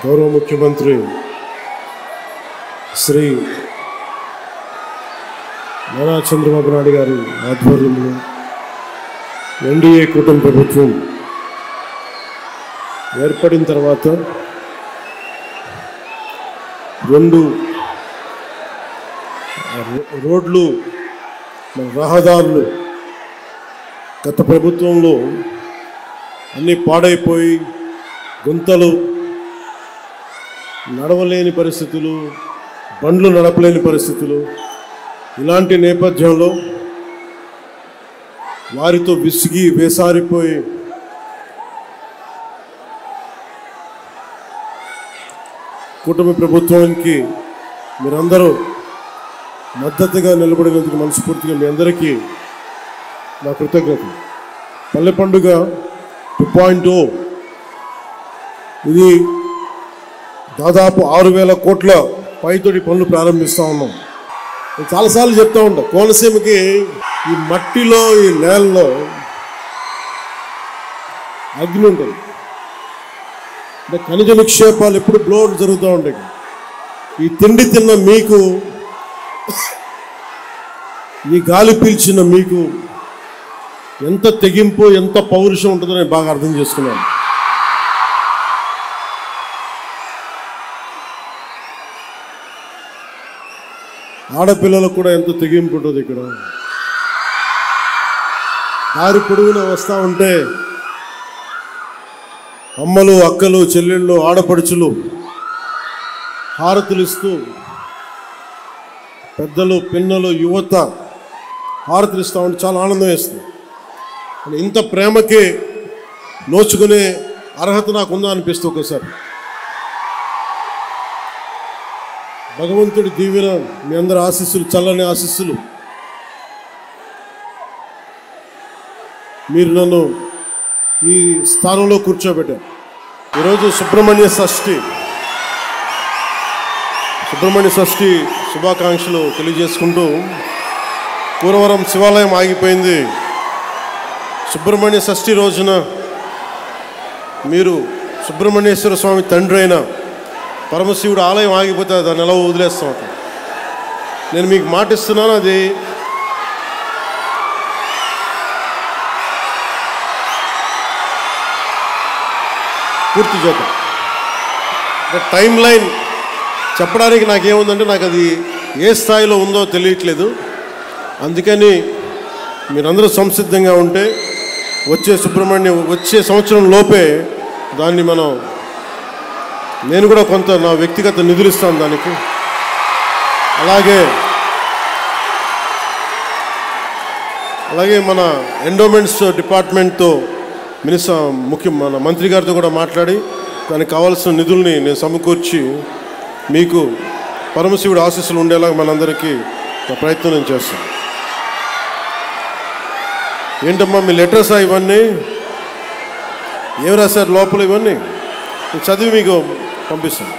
గౌరవ ముఖ్యమంత్రి శ్రీ నారా చంద్రబాబు నాయుడు గారి ఆధ్వర్యంలో ఎన్డీఏ కూటమి ప్రభుత్వం ఏర్పడిన తర్వాత 2 రోడ్లు రహదారులు గత ప్రభుత్వంలో అన్నీ పాడైపోయి గుంతలు, నడవలేని పరిస్థితులు, బండ్లు నడపలేని పరిస్థితులు, ఇలాంటి నేపథ్యంలో వారితో విసిగి వేసారిపోయి కూటమి ప్రభుత్వానికి మీరందరూ మద్దతుగా నిలబడినందుకు మనస్ఫూర్తిగా మీ అందరికీ నా కృతజ్ఞతలు. పల్లె పండుగ 2.0 ఇది దాదాపు 6,000 కోట్ల పైతోటి పనులు ప్రారంభిస్తూ ఉన్నాం. నేను చాలాసార్లు చెప్తూ ఉంటా, కోనసీమకి ఈ మట్టిలో, ఈ నేలలో అగ్ని ఉంటుంది. అంటే ఖనిజ నిక్షేపాలు ఎప్పుడు బ్లోడ్ జరుగుతూ ఉంటాయి. ఈ తిండి తిన్న మీకు, ఈ గాలి పీల్చిన మీకు ఎంత తెగింపు, ఎంత పౌరుషం ఉంటుందో నేను బాగా అర్థం చేసుకున్నాను. ఆడపిల్లలకు కూడా ఎంత తెగింపు ఉంటుంది. ఇక్కడ దారి పొడుగున వస్తూ ఉంటే అమ్మలు, అక్కలు, చెల్లెళ్ళు, ఆడపడుచులు హారతులు ఇస్తూ, పెద్దలు, పిన్నలు, యువత హారతులు ఇస్తూ ఉంటే చాలా ఆనందం వేస్తుంది. ఇంత ప్రేమకి నోచుకునే అర్హత నాకుందా అనిపిస్తుంది ఒకసారి. భగవంతుడి దీవెన, మీ అందరి ఆశీస్సులు, చల్లని ఆశీస్సులు, మీరు నన్ను ఈ స్థానంలో కూర్చోబెట్టారు. ఈరోజు సుబ్రహ్మణ్య షష్ఠి శుభాకాంక్షలు తెలియజేసుకుంటూ, పూర్వవరం శివాలయం ఆగిపోయింది. సుబ్రహ్మణ్య షష్ఠి రోజున మీరు సుబ్రహ్మణ్యేశ్వర స్వామి తండ్రి అయిన పరమశివుడు ఆలయం ఆగిపోతే దాన్ని ఎలా వదిలేస్తాం? నేను మీకు మాటిస్తున్నాను, అది పూర్తి చేద్దాం. టైం లైన్ చెప్పడానికి నాకేముందంటే, నాకు అది ఏ స్థాయిలో ఉందో తెలియట్లేదు. అందుకని మీరందరూ సంసిద్ధంగా ఉంటే వచ్చే సంవత్సరం లోపే దాన్ని నేను కూడా కొంత నా వ్యక్తిగత నిధులు ఇస్తాను దానికి. అలాగే మన ఎండోమెంట్స్ డిపార్ట్మెంట్తో మన మంత్రి గారితో కూడా మాట్లాడి దానికి కావాల్సిన నిధుల్ని నేను సమకూర్చి మీకు పరమశివుడి ఆశీస్సులు ఉండేలాగా మనందరికీ ప్రయత్నం నేను చేస్తాను. ఏంటమ్మా మీ లెటర్స్ ఇవన్నీ ఏం రాశారు లోపల? ఇవన్నీ చదివి మీకు పంపిస్తాను.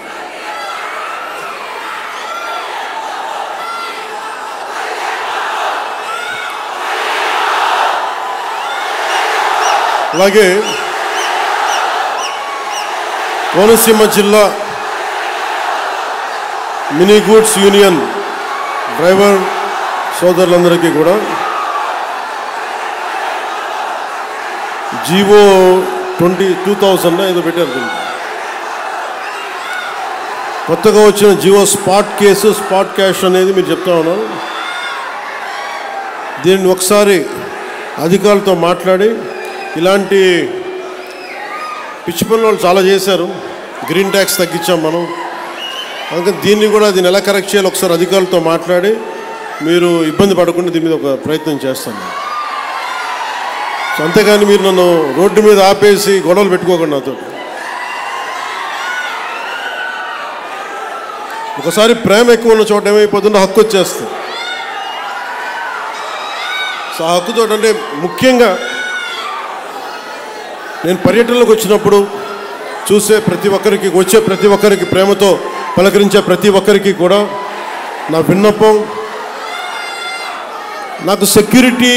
అలాగే కోనసీమ జిల్లా మినీ గూడ్స్ యూనియన్ డ్రైవర్ సోదరులందరికీ కూడా జీవో 20,000 ఏదో పెట్టారు. కొత్తగా వచ్చిన జీవో స్పాట్ క్యాష్ అనేది మీరు చెప్తా ఉన్నారు. దీన్ని ఒకసారి అధికారులతో మాట్లాడి, ఇలాంటి పిచ్చి పనులు చాలా చేశారు. గ్రీన్ ట్యాక్స్ తగ్గించాం మనం, అందుకని దీన్ని ఎలా కరెక్ట్ చేయాలి ఒకసారి అధికారులతో మాట్లాడి, మీరు ఇబ్బంది పడకుండా దీని మీద ఒక ప్రయత్నం చేస్తాను. అంతేగాని మీరు నన్ను రోడ్డు మీద ఆపేసి గొడవలు పెట్టుకోకండి నాతో. ఒకసారి ప్రేమ ఎక్కువ ఉన్న చోట ఏమైపోతుందో హక్కు వచ్చేస్తుంది. సో ఆ హక్కుతో అంటే ముఖ్యంగా నేను పర్యటనలోకి వచ్చినప్పుడు వచ్చే ప్రతి ఒక్కరికి ప్రేమతో పలకరించే ప్రతి ఒక్కరికి కూడా నా విన్నపం, నాకు సెక్యూరిటీ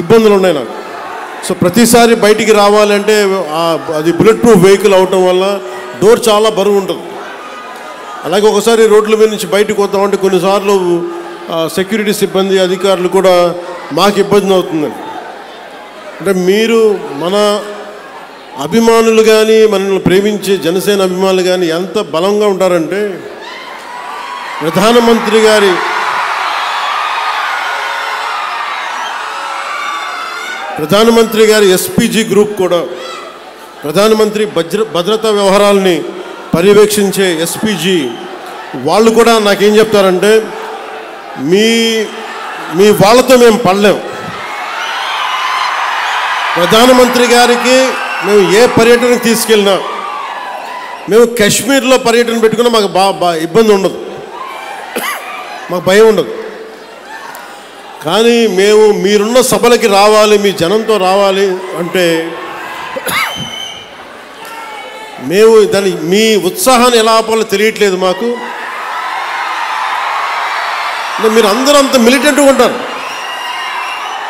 ఇబ్బందులు ఉన్నాయి నాకు. సో ప్రతిసారి బయటికి రావాలంటే అది బుల్లెట్ ప్రూఫ్ వెహికల్ అవటం వల్ల డోర్ చాలా బరువు ఉంటుంది. అలాగే ఒకసారి రోడ్ల మీద నుంచి బయటకు వద్దామంటే కొన్నిసార్లు సెక్యూరిటీ సిబ్బంది అధికారులు కూడా మాకు ఇబ్బంది అవుతుందని. అంటే మీరు మన అభిమానులు కానీ మనల్ని ప్రేమించే జనసేన అభిమానులు కానీ ఎంత బలంగా ఉంటారంటే ప్రధానమంత్రి గారి ఎస్పీజీ గ్రూప్ కూడా, ప్రధానమంత్రి భద్రతా వ్యవహారాలని పర్యవేక్షించే ఎస్పీజీ వాళ్ళు కూడా నాకేం చెప్తారంటే, మీ వాళ్ళతో మేము పడలేం. ప్రధానమంత్రి గారికి మేము ఏ పర్యటనకు తీసుకెళ్ళినా, మేము కాశ్మీర్లో పర్యటన పెట్టుకున్నా మాకు ఇబ్బంది ఉండదు, మాకు భయం ఉండదు. కానీ మీరున్న సభలకి రావాలి, మీ జనంతో రావాలి అంటే మీ ఉత్సాహాన్ని ఎలా ఆపాలో తెలియట్లేదు మాకు. అంటే మీరు అందరూ అంత మిలిటెంట్గా ఉంటారు,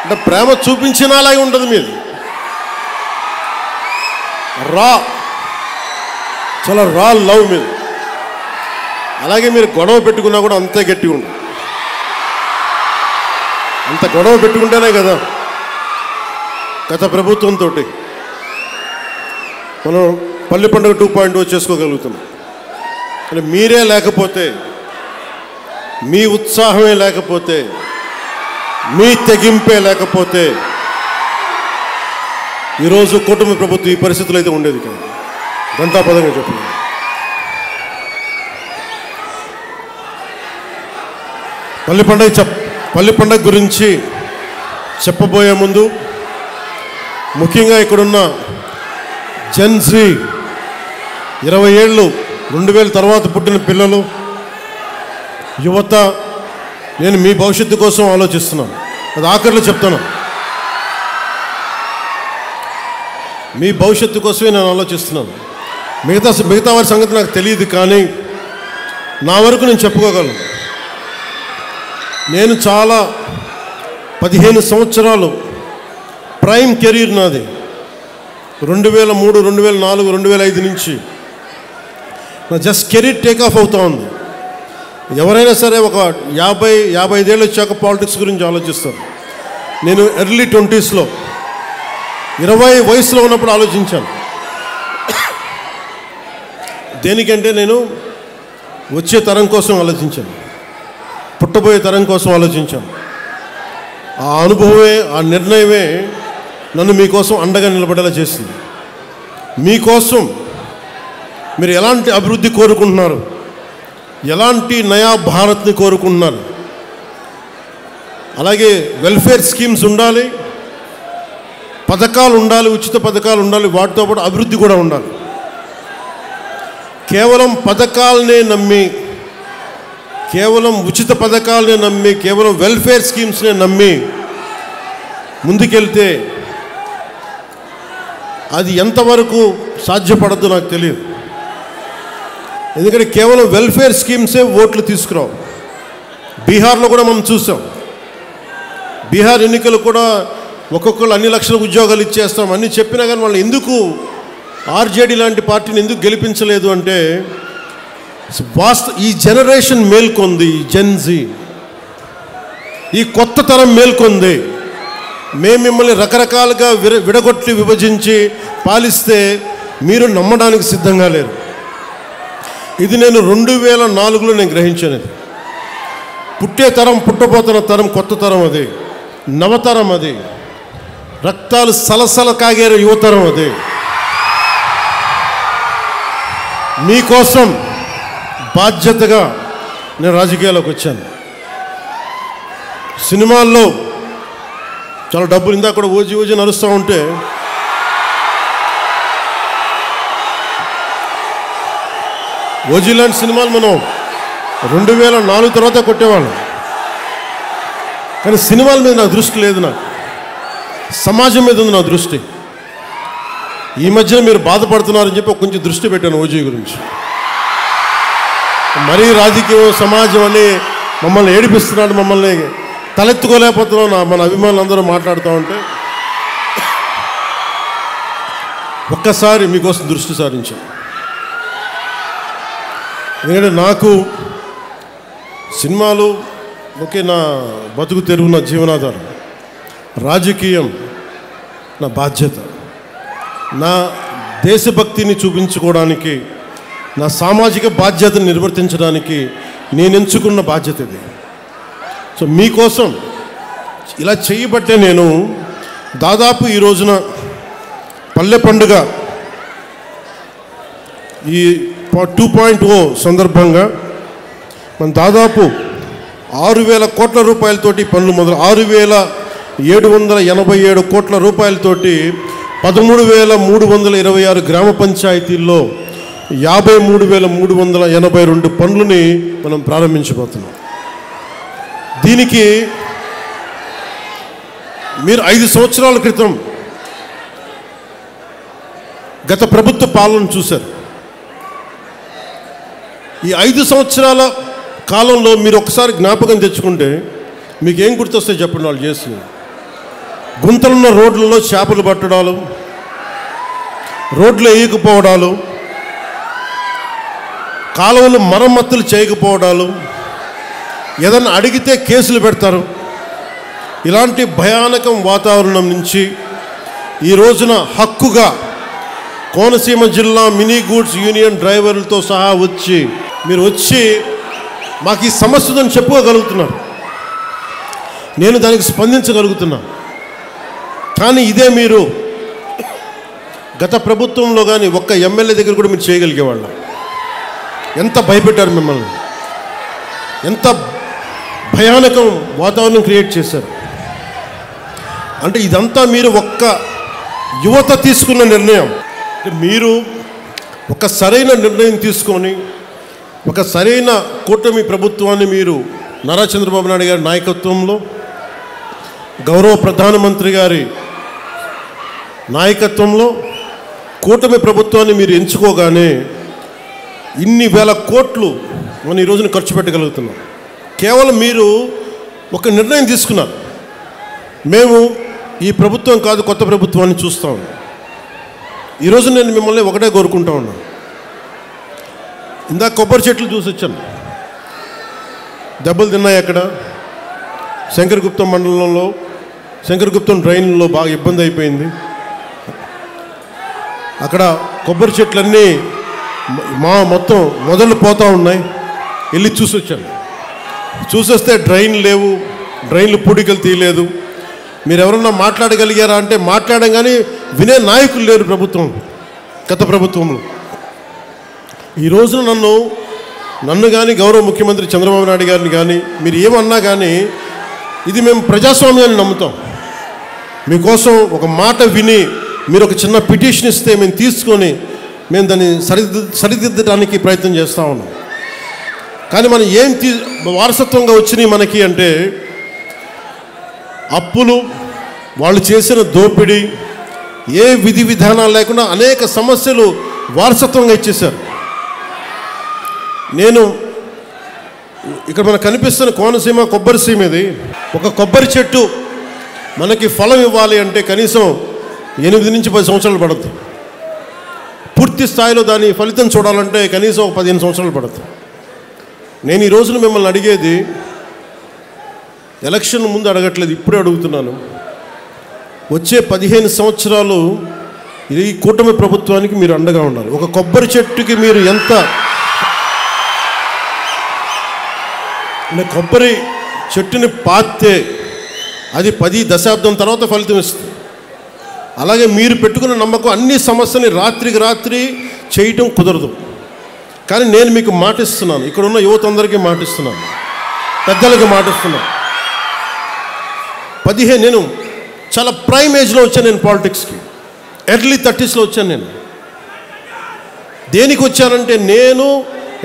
అంటే ప్రేమ చూపించినా అలాగే ఉంటుంది మీది. చాలా రా లవ్ మీద. అలాగే మీరు గొడవ పెట్టుకున్నా కూడా అంతే గట్టిగా ఉంటుంది. అంత గొడవ పెట్టుకుంటేనే కదా గత ప్రభుత్వంతో మనం పల్లి పండుగ 2.0 చేసుకోగలుగుతున్నాం. అంటే మీరే లేకపోతే, మీ ఉత్సాహమే లేకపోతే, మీ తెగింపే లేకపోతే ఈరోజు కుటుంబ ప్రభుత్వం ఈ పరిస్థితులు అయితే ఉండేది కాదు. గంటాపదంగా చెప్తున్నాను. పల్లి పండుగ గురించి చెప్పబోయే ముందు ముఖ్యంగా ఇక్కడున్న జెన్జీ 20 ఏళ్ళు 2000 తర్వాత పుట్టిన పిల్లలు, యువత, నేను మీ భవిష్యత్తు కోసం ఆలోచిస్తున్నాను. అది ఆఖరిలో చెప్తాను. మీ భవిష్యత్తు కోసమే నేను ఆలోచిస్తున్నాను. మిగతా వారి సంగతి నాకు తెలియదు, కానీ నా వరకు నేను చెప్పుకోగలను. నేను చాలా 15 సంవత్సరాలు ప్రైమ్ కెరీర్ నాది. 2003, 2004, 2005 నుంచి నా జస్ట్ కెరీర్ టేకాఫ్ అవుతా ఉంది. ఎవరైనా సరే ఒక 50-55 ఏళ్ళు వచ్చాక పాలిటిక్స్ గురించి ఆలోచిస్తారు. నేను ఎర్లీ 20s 20 వయసులో ఉన్నప్పుడు ఆలోచించాను. దేనికంటే నేను వచ్చే తరం కోసం ఆలోచించాను, పుట్టబోయే తరం కోసం ఆలోచించాను. ఆ అనుభవమే, ఆ నిర్ణయమే నన్ను మీకోసం అండగా నిలబడేలా చేసింది. మీకోసం మీరు ఎలాంటి అభివృద్ధి కోరుకుంటున్నారు, ఎలాంటి నయా భారత్ని కోరుకుంటున్నారు, అలాగే వెల్ఫేర్ స్కీమ్స్ ఉండాలి, పథకాలు ఉండాలి, ఉచిత పథకాలు ఉండాలి, వాటితో పాటు అభివృద్ధి కూడా ఉండాలి. కేవలం పథకాలనే నమ్మి, కేవలం ఉచిత పథకాలనే నమ్మి, కేవలం వెల్ఫేర్ స్కీమ్స్నే నమ్మి ముందుకెళ్తే అది ఎంతవరకు సాధ్యపడద్దు నాకు తెలియదు. ఎందుకంటే కేవలం వెల్ఫేర్ స్కీమ్సే ఓట్లు తీసుకురావు. బీహార్లో కూడా మనం చూసాం. బీహార్ ఎన్నికలు కూడా ఒక్కొక్కరు అన్ని లక్షల ఉద్యోగాలు ఇచ్చేస్తాం అన్నీ చెప్పినా కానీ వాళ్ళు ఎందుకు ఆర్జేడీ లాంటి పార్టీని ఎందుకు గెలిపించలేదు అంటే ఈ జనరేషన్ మేల్కొంది, ఈ జెన్జీ, ఈ కొత్త తరం మేల్కొంది. మేము మిమ్మల్ని రకరకాలుగా విడగొట్టి విభజించి పాలిస్తే మీరు నమ్మడానికి సిద్ధంగా లేరు. ఇది నేను 2004లో నేను గ్రహించాను. పుట్టే తరం, పుట్టబోతున్న తరం కొత్త తరం, అది నవతరం, అది రక్తాలు సలసల కాగే యువతరం, అది మీకోసం బాధ్యతగా నేను రాజకీయాల్లోకి వచ్చాను. సినిమాల్లో చాలా డబ్బులు ఇందాక కూడా ఓజీ నడుస్తూ ఉంటే ఓజీ లాంటి సినిమాలు మనం 2004 తర్వాత కొట్టేవాళ్ళం. కానీ సినిమాల మీద నా దృష్టి లేదు, నాకు సమాజం మీద ఉంది నా దృష్టి. ఈ మధ్యన మీరు బాధపడుతున్నారని చెప్పి కొంచెం దృష్టి పెట్టాను ఓజీ గురించి. మరీ రాజకీయం, సమాజం అని మమ్మల్ని ఏడిపిస్తున్నాడు, మమ్మల్ని తలెత్తుకోలేకపోతున్నాం మన అభిమానులు అందరూ మాట్లాడుతూ ఉంటే ఒక్కసారి మీకోసం దృష్టి సారించాం. ఎందుకంటే నాకు సినిమాలు ఒకే నా బతుకు తెరువు, నా జీవనాధారం. రాజకీయం నా బాధ్యత, నా దేశభక్తిని చూపించుకోవడానికి, నా సామాజిక బాధ్యతను నిర్వర్తించడానికి నేను ఎంచుకున్న బాధ్యత ఇది. సో మీకోసం ఇలా చేయబట్టే నేను దాదాపు ఈ రోజున పల్లె పండుగ ఈ 2.0 సందర్భంగా మనం దాదాపు 6,000 కోట్ల రూపాయలతోటి పనులు మొదలు 6,787 కోట్ల రూపాయలతోటి 13,326 గ్రామ పంచాయతీల్లో 53,382 పనులని మనం ప్రారంభించబోతున్నాం. దీనికి మీరు 5 సంవత్సరాల క్రితం గత ప్రభుత్వ పాలన చూశారు. ఈ 5 సంవత్సరాల కాలంలో మీరు ఒకసారి జ్ఞాపకం తెచ్చుకుంటే మీకు ఏం గుర్తొస్తాయి చెప్పండి? వాళ్ళు చేస్తున్నారు గుంతలున్న రోడ్లలో చేపలు పట్టడాలు, రోడ్లు వేయకపోవడాలు, కాలువలు మరమ్మతులు చేయకపోవడాలు, ఏదన్నా అడిగితే కేసులు పెడతారు. ఇలాంటి భయానకం వాతావరణం నుంచి ఈ రోజున హక్కుగా కోనసీమ జిల్లా మినీ గూడ్స్ యూనియన్ డ్రైవర్లతో సహా మీరు వచ్చి మాకు ఈ సమస్య ఉందని చెప్పుకోగలుగుతున్నారు. నేను దానికి స్పందించగలుగుతున్నా. కానీ ఇదే మీరు గత ప్రభుత్వంలో కానీ ఒక్క ఎమ్మెల్యే దగ్గర కూడా మీరు చేయగలిగేవాళ్ళం. ఎంత భయపెట్టారు మిమ్మల్ని, ఎంత భయానకం వాతావరణం క్రియేట్ చేశారు. అంటే ఇదంతా మీరు ఒక్క యువత తీసుకున్న నిర్ణయం. మీరు ఒక సరైన నిర్ణయం తీసుకొని ఒక సరైన కూటమి ప్రభుత్వాన్ని మీరు నారా చంద్రబాబు నాయుడు గారి నాయకత్వంలో, గౌరవ ప్రధానమంత్రి గారి నాయకత్వంలో కూటమి ప్రభుత్వాన్ని మీరు ఎంచుకోగానే ఇన్ని వేల కోట్లు మనం ఈ రోజున ఖర్చు పెట్టగలుగుతున్నాం. కేవలం మీరు ఒక నిర్ణయం తీసుకున్నారు, మేము ఈ ప్రభుత్వం కాదు కొత్త ప్రభుత్వాన్ని చూస్తాం. ఈరోజు నేను మిమ్మల్ని ఒకటే కోరుకుంటా ఉన్నాను. ఇందాక కొబ్బరి చెట్లు చూసి వచ్చాను, దెబ్బలు తిన్నాయి. అక్కడ శంకరగుప్తం మండలంలో శంకరగుప్తం డ్రైన్లో బాగా ఇబ్బంది అయిపోయింది. అక్కడ కొబ్బరి చెట్లన్నీ మొత్తం మొదలు పోతూ ఉన్నాయి. వెళ్ళి చూసి వచ్చాను. చూసొస్తే డ్రైన్ లేవు, డ్రైన్లు పూడికలు తీయలేదు. మీరు ఎవరన్నా మాట్లాడగలిగారా అంటే మాట్లాడడం, కానీ వినే నాయకులు లేరు ప్రభుత్వం, గత ప్రభుత్వంలో. ఈ రోజున నన్ను కానీ గౌరవ ముఖ్యమంత్రి చంద్రబాబు నాయుడు గారిని కానీ మీరు ఏమన్నా కానీ ఇది మేము ప్రజాస్వామ్యాన్ని నమ్ముతాం. మీకోసం ఒక మాట విని మీరు ఒక చిన్న పిటిషన్ ఇస్తే మేము తీసుకొని మేము దాన్ని సరిదిద్దడానికి ప్రయత్నం చేస్తూ ఉన్నాం. కానీ మనం ఏం వారసత్వంగా వచ్చినాయి మనకి అంటే అప్పులు, వాళ్ళు చేసిన దోపిడీ, ఏ విధి విధానాలు లేకుండా అనేక సమస్యలు వారసత్వంగా ఇచ్చేశారు. నేను ఇక్కడ మనకు కనిపిస్తున్న కోనసీమ కొబ్బరి సీమ. ఇది ఒక కొబ్బరి చెట్టు మనకి ఫలం ఇవ్వాలి అంటే కనీసం 8 నుంచి 10 సంవత్సరాలు పడుతుంది. పూర్తి స్థాయిలో దాని ఫలితం చూడాలంటే కనీసం 15 సంవత్సరాలు పడుతుంది. నేను ఈ రోజున మిమ్మల్ని అడిగేది ఎలక్షన్ ముందు అడగట్లేదు, ఇప్పుడే అడుగుతున్నాను. వచ్చే 15 సంవత్సరాలు ఈ కూటమి ప్రభుత్వానికి మీరు అండగా ఉండాలి. ఒక కొబ్బరి చెట్టుకి మీరు ఎంత కొబ్బరి చెట్టుని పాతే అది 10 దశాబ్దం తర్వాత ఫలితం ఇస్తుంది. అలాగే మీరు పెట్టుకున్న నమ్మకం అన్ని సమస్యని రాత్రికి రాత్రి చేయటం కుదరదు. కానీ నేను మీకు మాటిస్తున్నాను, ఇక్కడ ఉన్న యువత అందరికీ మాటిస్తున్నాను, పెద్దలకు మాటిస్తున్నాను. నేను చాలా ప్రైమ్ ఏజ్లో వచ్చాను. నేను పాలిటిక్స్కి ఎర్లీ 30sలో వచ్చాను. నేను దేనికి వచ్చానంటే నేను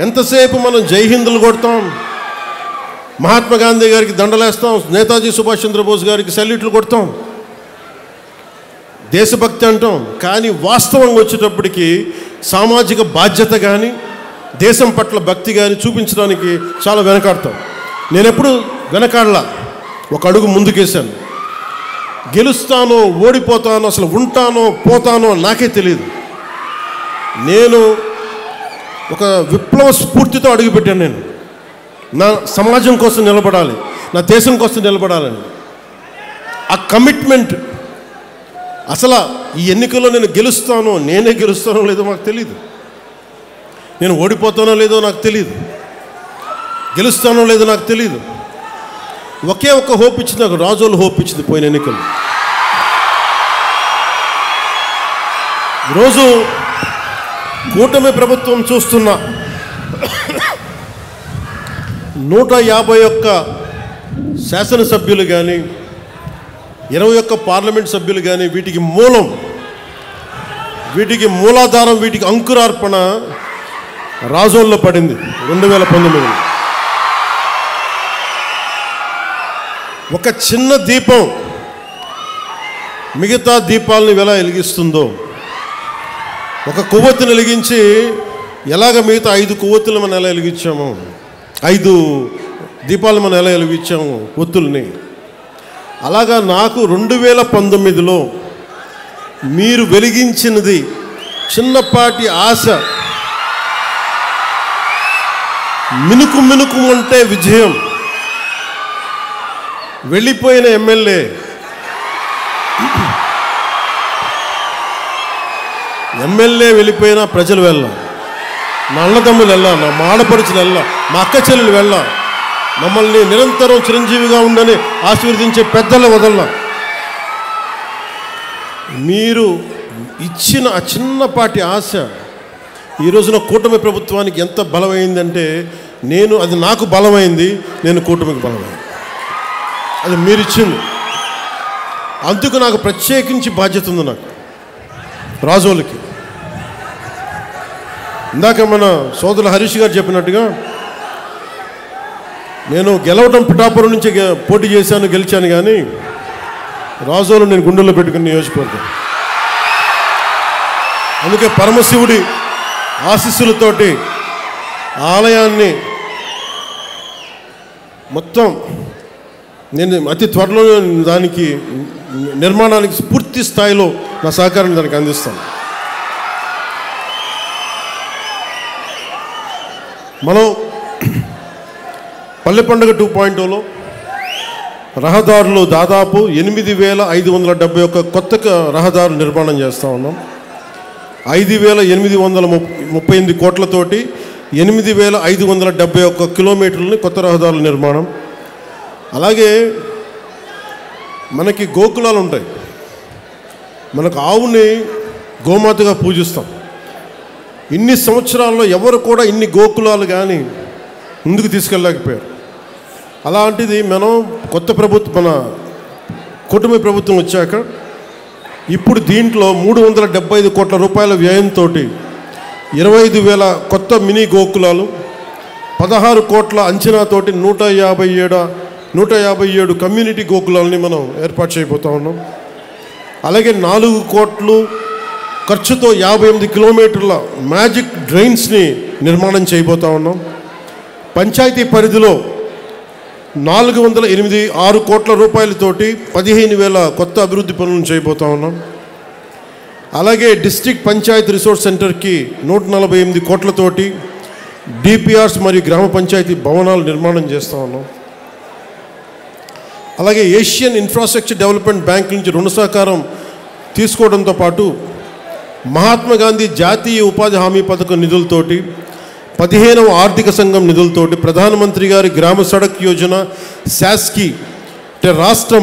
ఎంతసేపు మనం జై హిందులు కొడతాం, మహాత్మా గాంధీ గారికి దండలేస్తాం, నేతాజీ సుభాష్ చంద్రబోస్ గారికి సెల్యూట్లు కొడతాం, దేశభక్తి అంటాం. కానీ వాస్తవంగా వచ్చేటప్పటికి సామాజిక బాధ్యత కానీ దేశం పట్ల భక్తి కానీ చూపించడానికి చాలా వెనకాడతాం. నేను ఎప్పుడు వెనకాడలా, ఒక అడుగు ముందుకేశాను. గెలుస్తానో ఓడిపోతానో, అసలు ఉంటానో పోతానో నాకే తెలియదు. నేను ఒక విప్లవ స్ఫూర్తితో అడుగుపెట్టాను. నేను నా సమాజం కోసం నిలబడాలి, నా దేశం కోసం నిలబడాలని ఆ కమిట్మెంట్. అసలు ఈ ఎన్నికల్లో నేను నేనే గెలుస్తానో లేదో నాకు తెలియదు, నేను ఓడిపోతానో లేదో నాకు తెలియదు, గెలుస్తానో లేదో నాకు తెలియదు. ఒకే ఒక హోప్ ఇచ్చింది నాకు, రాజోలు హోప్ ఇచ్చింది పోయిన ఎన్నికలు. ఈరోజు కూటమి ప్రభుత్వం చూస్తున్న 151 శాసనసభ్యులు కానీ 21 పార్లమెంట్ సభ్యులు కానీ వీటికి మూలాధారం, వీటికి అంకురార్పణ రాజోల్లో పడింది 2019. ఒక చిన్న దీపం మిగతా దీపాలను ఎలా వెలిగిస్తుందో, ఒక కొవ్వొత్తిని వెలిగించి ఎలాగ మిగతా 5 కొవ్వొత్తులు మనం ఎలా వెలిగించాము, 5 దీపాలు మనం ఎలా వెలిగించాము ఒత్తుల్ని, అలాగా నాకు 2019లో మీరు వెలిగించినది చిన్నపాటి ఆశ, మినుకు అంటే విజయం. వెళ్ళిపోయిన ఎమ్మెల్యే, వెళ్ళిపోయినా ప్రజలు వెళ్ళ, నా అన్నదమ్ములు వెళ్ళ, నా మాడపడుచులు వెళ్ళ, మా అక్క చెల్లెలు వెళ్ళ, మమ్మల్ని నిరంతరం చిరంజీవిగా ఉండని ఆశీర్వదించే పెద్దల వదల. మీరు ఇచ్చిన ఆ చిన్నపాటి ఆశ ఈ రోజున కూటమి ప్రభుత్వానికి ఎంత బలమైందంటే, అది నాకు బలమైంది, నేను కూటమికి బలమైంది. అది మీరు ఇచ్చింది. అందుకు నాకు ప్రత్యేకించి బాధ్యత ఉంది. నాకు రాజోలకి ఇందాక మన సోదరులు హరీష్ గారు చెప్పినట్టుగా, నేను గెలవడం పిఠాపురం నుంచి పోటీ చేశాను, గెలిచాను. కానీ రాజోలు నేను గుండెల్లో పెట్టుకుని నియోజకవర్గం. అందుకే పరమశివుడి ఆశీస్సులతోటి ఆలయాన్ని మొత్తం నేను అతి త్వరలో దానికి నిర్మాణానికి పూర్తి స్థాయిలో నా సహకారాన్ని దానికి అందిస్తాను. మనం పల్లె పండుగ 2.0లో రహదారులు దాదాపు 8,571 కొత్త రహదారులు నిర్మాణం చేస్తూ ఉన్నాం. 5,838 కోట్లతోటి 8,571 కిలోమీటర్లని కొత్త రహదారుల నిర్మాణం. అలాగే మనకి గోకులాలు ఉంటాయి. మనకు ఆవుని గోమాతగా పూజిస్తాం. ఇన్ని సంవత్సరాల్లో ఎవరు కూడా ఇన్ని గోకులాలు కానీ ముందుకు తీసుకెళ్ళలేకపోయారు. అలాంటిది మనం మన కూటమి ప్రభుత్వం వచ్చాక ఇప్పుడు దీంట్లో 375 కోట్ల రూపాయల వ్యయంతో 25,000 కొత్త మినీ గోకులాలు, 16 కోట్ల అంచనాతోటి 157 కమ్యూనిటీ గోకులాలని మనం ఏర్పాటు చేయబోతా ఉన్నాం. అలాగే 4 కోట్లు ఖర్చుతో 58 కిలోమీటర్ల మ్యాజిక్ డ్రైన్స్ని నిర్మాణం చేయబోతా ఉన్నాం. పంచాయతీ పరిధిలో 486 కోట్ల రూపాయలతోటి 15,000 కొత్త అభివృద్ధి పనులను చేయబోతా ఉన్నాం. అలాగే డిస్ట్రిక్ట్ పంచాయతీ రిసోర్స్ సెంటర్కి 148 కోట్లతోటి డిపిఆర్స్ మరియు గ్రామ పంచాయతీ భవనాలు నిర్మాణం చేస్తూ ఉన్నాం. అలాగే ఏషియన్ ఇన్ఫ్రాస్ట్రక్చర్ డెవలప్మెంట్ బ్యాంక్ నుంచి రుణ సహకారం తీసుకోవడంతో పాటు మహాత్మా గాంధీ జాతీయ ఉపాధి హామీ పథకం నిధులతోటి 15వ ఆర్థిక సంఘం నిధులతోటి ప్రధానమంత్రి గారి గ్రామ సడక్ యోజన, శాస్కి అంటే రాష్ట్ర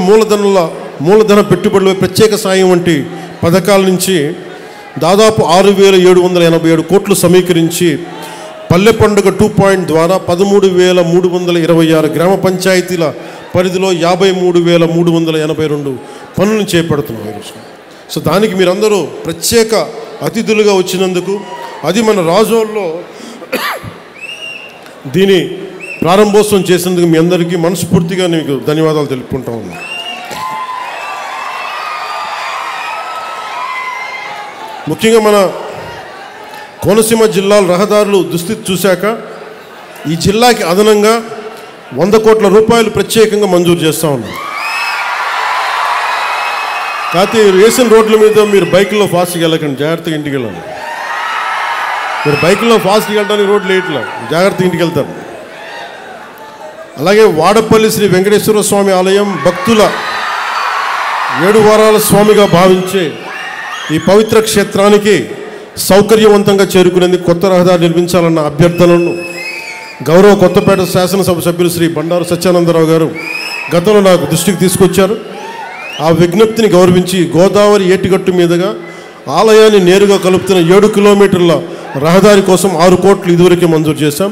మూలధన పెట్టుబడుల ప్రత్యేక సాయం వంటి పథకాల నుంచి దాదాపు 6,787 కోట్లు సమీకరించి పల్లె పండుగ 2.0 ద్వారా 13,326 గ్రామ పంచాయతీల పరిధిలో 53,382 పనులను చేపడుతున్నాం ఈరోజు. సో దానికి మీరందరూ ప్రత్యేక అతిథులుగా వచ్చినందుకు, అది మన రాజోల్లో దీని ప్రారంభోత్సవం చేసినందుకు మీ అందరికీ మనస్ఫూర్తిగా మీకు ధన్యవాదాలు తెలుపుకుంటా ఉన్నాను. ముఖ్యంగా మన కోనసీమ జిల్లాల రహదారులు దుస్థితి చూశాక ఈ జిల్లాకి అదనంగా 100 కోట్ల రూపాయలు ప్రత్యేకంగా మంజూరు చేస్తూ ఉన్నాం. కాకపోతే వేసిన రోడ్ల మీద మీరు బైక్లో ఫాస్ట్గా వెళ్ళకండి, జాగ్రత్తగా ఇంటికి వెళ్ళండి. మీరు బైక్లో ఫాస్ట్గా వెళ్ళడానికి రోడ్లు వేయట్లా, జాగ్రత్త ఇంటికి వెళ్తారు. అలాగే వాడపల్లి శ్రీ వెంకటేశ్వర స్వామి ఆలయం భక్తుల 7 వారాల స్వామిగా భావించే ఈ పవిత్ర క్షేత్రానికి సౌకర్యవంతంగా చేరుకునేందుకు కొత్త రహదారి నిర్మించాలన్న అభ్యర్థనలను గౌరవ కొత్తపేట శాసనసభ సభ్యులు శ్రీ బండారు సత్యానందరావు గారు గతంలో నాకు దృష్టికి తీసుకొచ్చారు. ఆ విజ్ఞప్తిని గౌరవించి గోదావరి ఏటిగట్టు మీదుగా ఆలయాన్ని నేరుగా కలుపుతున్న 7 కిలోమీటర్ల రహదారి కోసం 6 కోట్లు ఇదివరకే మంజూరు చేశాం.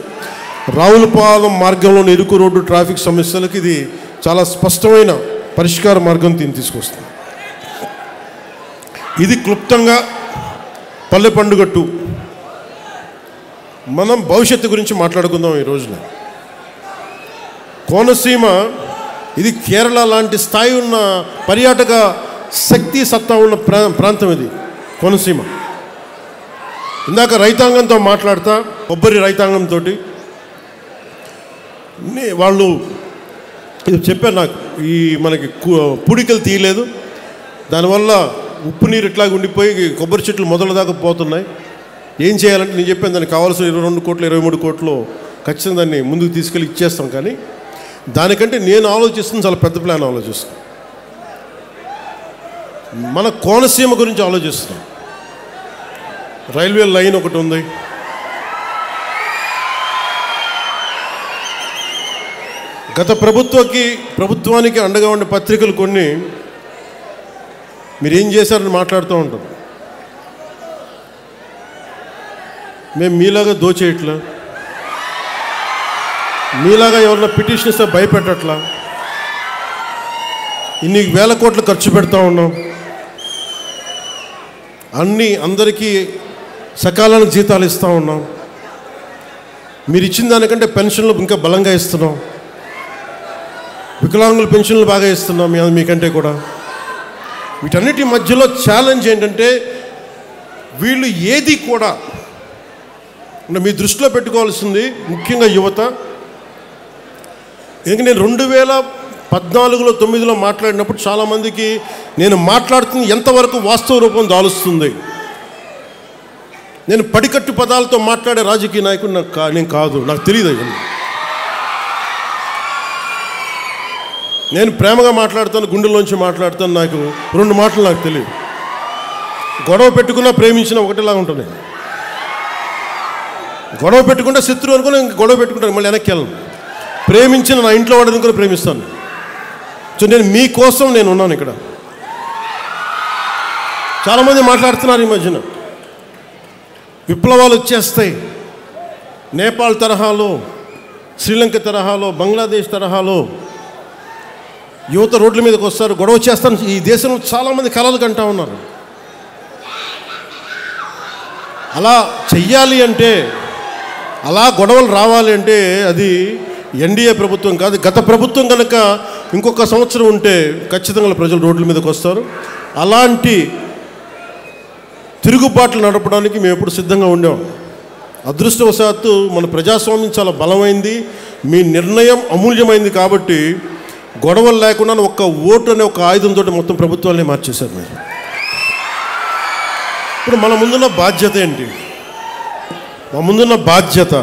రావులపాలెం మార్గంలోని ఇరుకు రోడ్డు ట్రాఫిక్ సమస్యలకు ఇది చాలా స్పష్టమైన పరిష్కార మార్గం తీసుకొస్తుంది. ఇది క్లుప్తంగా పల్లె పండుగట్టు. మనం భవిష్యత్తు గురించి మాట్లాడుకుందాం ఈ రోజున. కోనసీమ ఇది కేరళ లాంటి స్థాయి ఉన్న పర్యాటక శక్తి సత్తా ఉన్న ప్రాంతం ఇది కోనసీమ. ఇందాక రైతాంగంతో మాట్లాడతా, కొబ్బరి రైతాంగంతో వాళ్ళు ఇది చెప్పారు నాకు, ఈ మనకి పూడికలు తీయలేదు, దానివల్ల ఉప్పు నీరు ఇట్లాగ ఉండిపోయి కొబ్బరి చెట్లు మొదల దాకా పోతున్నాయి. ఏం చేయాలంటే నేను చెప్పాను, దానికి కావాల్సిన 22 కోట్లు 23 కోట్లు ఖచ్చితంగా దాన్ని ముందుకు తీసుకెళ్ళి ఇచ్చేస్తాం. కానీ దానికంటే నేను ఆలోచిస్తుంది చాలా పెద్ద ప్లాన్ ఆలోచిస్తాను. మన కోనసీమ గురించి ఆలోచిస్తున్నాం. రైల్వే లైన్ ఒకటి ఉంది, గత ప్రభుత్వానికి అండగా ఉండే పత్రికలు కొన్ని మీరేం చేశారని మాట్లాడుతూ ఉంటారు. మేము మీలాగా దోచేయట్లా, మీలాగా ఎవరన్నా పిటిషన్ ఇస్తే భయపెట్టట్లా, ఇన్ని వేల కోట్లు ఖర్చు పెడతా ఉన్నాం, అందరికీ సకాలానికి జీతాలు ఇస్తూ ఉన్నాం, మీరు ఇచ్చిన దానికంటే పెన్షన్లు ఇంకా బలంగా ఇస్తున్నాం, వికలాంగుల పెన్షన్లు బాగా ఇస్తున్నాం మీకంటే కూడా. వీటన్నిటి మధ్యలో ఛాలెంజ్ ఏంటంటే వీళ్ళు ఏది కూడా మీ దృష్టిలో పెట్టుకోవాల్సింది ముఖ్యంగా యువత. ఎందుకంటే నేను 2014లో 9లో మాట్లాడినప్పుడు చాలామందికి నేను మాట్లాడుతుంది ఎంతవరకు వాస్తవ రూపం దాలుస్తుంది, నేను పడికట్టు పదాలతో మాట్లాడే రాజకీయ నాయకుడు నేను కాదు, నాకు తెలియదు. నేను ప్రేమగా మాట్లాడతాను, గుండెల్లోంచి మాట్లాడతాను. నాకు 2 మాటలు నాకు తెలియదు. గొడవ పెట్టుకున్నా ప్రేమించిన ఒకటిలాగా ఉంటుంది, గొడవ పెట్టుకుంటే శత్రువు అనుకుని గొడవ పెట్టుకుంటాను, మళ్ళీ వెనక్కి వెళ్ళను. ప్రేమించిన నా ఇంట్లో వాడిని కూడా ప్రేమిస్తాను. సో నేను మీకోసం నేను ఉన్నాను ఇక్కడ. చాలామంది మాట్లాడుతున్నారు ఈ మధ్యన విప్లవాలు వచ్చేస్తాయి, నేపాల్ తరహాలో, శ్రీలంక తరహాలో, బంగ్లాదేశ్ తరహాలో యువత రోడ్ల మీదకి వస్తారు, గొడవ చేస్తాను. ఈ దేశంలో చాలామంది కలలు కంటా ఉన్నారు. అలా చెయ్యాలి అంటే, అలా గొడవలు రావాలి అంటే అది ఎన్డీఏ ప్రభుత్వం కాదు, గత ప్రభుత్వం కనుక ఇంకొక సంవత్సరం ఉంటే ఖచ్చితంగా ప్రజలు రోడ్ల మీదకి వస్తారు. అలాంటి తిరుగుబాట్లు నడపడానికి మేము ఎప్పుడు సిద్ధంగా ఉండాం. అదృష్టవశాత్తు మన ప్రజాస్వామ్యం చాలా బలమైంది, మీ నిర్ణయం అమూల్యమైంది. కాబట్టి గొడవలు లేకుండా ఒక్క ఓటు అనే ఒక ఆయుధంతో మొత్తం ప్రభుత్వాన్ని మార్చేశారు మీరు. ఇప్పుడు మన ముందున్న బాధ్యత ఏంటి? మా ముందున్న బాధ్యత,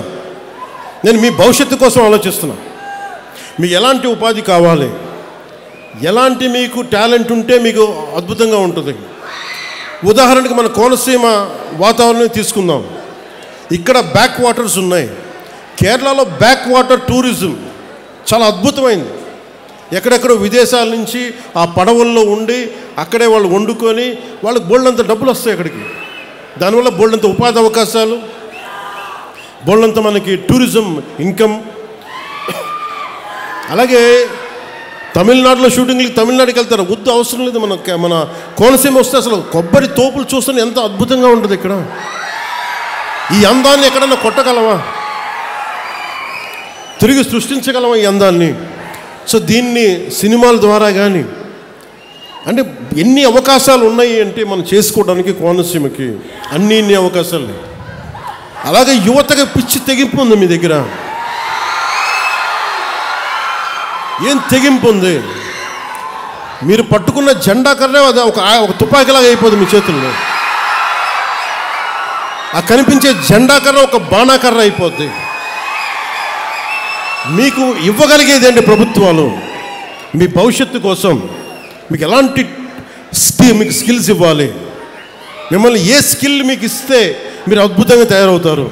నేను మీ భవిష్యత్తు కోసం ఆలోచిస్తున్నా. మీకు ఎలాంటి ఉపాధి కావాలి, ఎలాంటి మీకు టాలెంట్ ఉంటే మీకు అద్భుతంగా ఉంటుంది. ఉదాహరణకి మన కోనసీమ వాతావరణం తీసుకుందాం. ఇక్కడ బ్యాక్ వాటర్స్ ఉన్నాయి. కేరళలో బ్యాక్ వాటర్ టూరిజం చాలా అద్భుతమైంది. ఎక్కడెక్కడో విదేశాల నుంచి ఆ పడవల్లో ఉండి అక్కడే వాళ్ళు వండుకొని వాళ్ళకి బోల్డంత డబ్బులు వస్తాయి అక్కడికి. దానివల్ల బోల్డంత ఉపాధి అవకాశాలు, బోల్డంత మనకి టూరిజం ఇన్కమ్. అలాగే తమిళనాడులో షూటింగ్లకి తమిళనాడుకి వెళ్తారు, వద్దు అవసరం లేదు. మన కోనసీమ వస్తే అసలు కొబ్బరి తోపులు చూస్తే ఎంత అద్భుతంగా ఉంటుంది ఇక్కడ. ఈ అందాన్ని ఎక్కడన్నా కొట్టగలవా? తిరిగి సృష్టించగలవా ఈ అందాన్ని? సో దీన్ని సినిమాల ద్వారా కానీ అంటే ఎన్ని అవకాశాలు ఉన్నాయి అంటే మనం చేసుకోవడానికి కోనసీమకి అన్ని అవకాశాలు. అలాగే యువతగా పిచ్చి తెగింపు ఉంది మీ దగ్గర. ఏం తెగింపు ఉంది? మీరు పట్టుకున్న జెండా కర్రే అది ఒక తుపాకీలాగా అయిపోతుంది మీ చేతుల్లో. ఆ కనిపించే జెండా కర్ర ఒక బాణాకర్ర అయిపోద్ది. మీకు ఇవ్వగలిగేది ఏంటి ప్రభుత్వాలు? మీ భవిష్యత్తు కోసం మీకు ఎలాంటి మీకు స్కిల్స్ ఇవ్వాలి? మిమ్మల్ని ఏ స్కిల్ మీకు ఇస్తే మీరు అద్భుతంగా తయారవుతారు.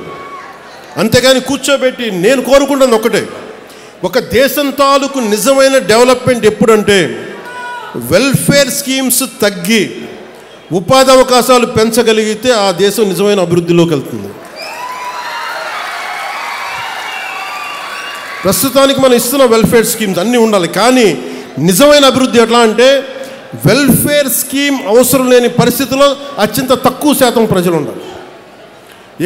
అంతేగాని కూర్చోబెట్టి నేను కోరుకుంటున్నది ఒకటే, ఒక దేశం తాలూకు నిజమైన డెవలప్మెంట్ ఎప్పుడంటే వెల్ఫేర్ స్కీమ్స్ తగ్గి ఉపాధి అవకాశాలు పెంచగలిగితే ఆ దేశం నిజమైన అభివృద్ధిలోకి వెళ్తుంది. ప్రస్తుతానికి మనం ఇస్తున్న వెల్ఫేర్ స్కీమ్స్ అన్నీ ఉండాలి, కానీ నిజమైన అభివృద్ధి ఎట్లా అంటే వెల్ఫేర్ స్కీమ్ అవసరం లేని పరిస్థితుల్లో అత్యంత తక్కువ శాతం ప్రజలు ఉండాలి.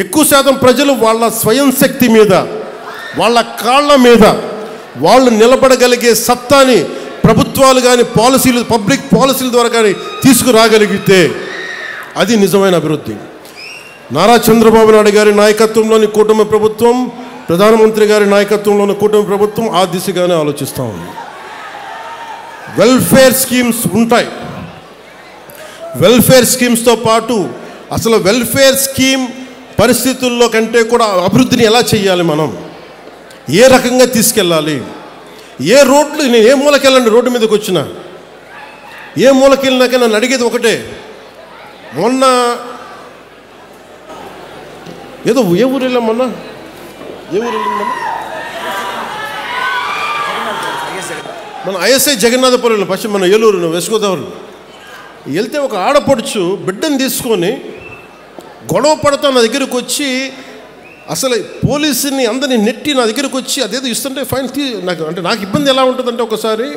ఎక్కువ శాతం ప్రజలు వాళ్ళ స్వయం శక్తి మీద, వాళ్ళ కాళ్ళ మీద వాళ్ళు నిలబడగలిగే సత్తాని ప్రభుత్వాలు కానీ పాలసీలు, పబ్లిక్ పాలసీల ద్వారా కానీ తీసుకురాగలిగితే అది నిజమైన అభివృద్ధి. నారా చంద్రబాబు నాయుడు గారి నాయకత్వంలోని కూటమి ప్రభుత్వం, ప్రధానమంత్రి గారి నాయకత్వంలోని కూటమి ప్రభుత్వం ఆ దిశగానే ఆలోచిస్తూ ఉంది. వెల్ఫేర్ స్కీమ్స్ ఉంటాయి. వెల్ఫేర్ స్కీమ్స్తో పాటు అసలు వెల్ఫేర్ స్కీమ్ పరిస్థితుల్లో కంటే కూడా అభివృద్ధిని ఎలా చేయాలి, మనం ఏ రకంగా తీసుకెళ్ళాలి, ఏ రోడ్లు, నేను ఏ మూలకెళ్ళండి రోడ్డు మీదకి వచ్చినా, ఏ మూలకెళ్ళినాక నన్ను అడిగేది ఒకటే. మొన్న ఏదో ఏ ఊరు వెళ్ళాం, మొన్న ఏ ఊరు వెళ్ళిందమ్మా, మన ఐఎస్ఐ జగన్నాథపురం ఫస్ట్ మన ఏలూరు వెస్ట్ గోదావరి వెళ్తే ఒక ఆడపడుచు బిడ్డను తీసుకొని గొడవ పడతా నా దగ్గరకు వచ్చి, అసలు పోలీసుని అందరినీ నెట్టి నా దగ్గరకు వచ్చి అదేదో ఇస్తుంటే ఫైన్ నాకు అంటే నాకు ఇబ్బంది ఎలా ఉంటుందంటే ఒకసారి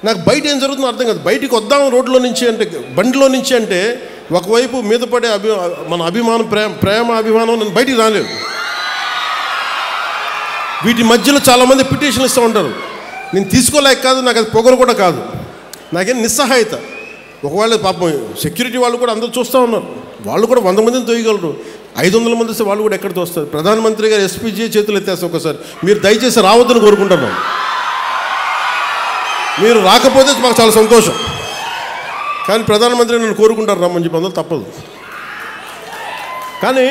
నాకు బయట ఏం జరుగుతుందో అర్థం కాదు. బయటికి వద్దాం రోడ్లో నుంచి అంటే, బండిలో నుంచి అంటే ఒకవైపు మీద పడే మన అభిమానం, ప్రేమ అభిమానం, నేను బయటికి రాలేదు. వీటి మధ్యలో చాలామంది పిటిషన్లు ఇస్తూ ఉంటారు. నేను తీసుకోలేక కాదు, నాకు అది పొగరు కూడా కాదు, నాకేం నిస్సహాయత. ఒకవేళ పాపం సెక్యూరిటీ వాళ్ళు కూడా అందరూ చూస్తూ ఉన్నారు, వాళ్ళు కూడా 100 మందిని తోయగలరు, 500 మంది వస్తే వాళ్ళు కూడా ఎక్కడ తోస్తారు. ప్రధానమంత్రి గారు ఎస్పీజీ చేతులు ఎత్తేస్తారు ఒకసారి. మీరు దయచేసి రావద్దని కోరుకుంటున్నాం. మీరు రాకపోతే మాకు చాలా సంతోషం, కానీ ప్రధానమంత్రి నన్ను కోరుకుంటారు రమ్మని చెప్పి, అందులో తప్పదు. కానీ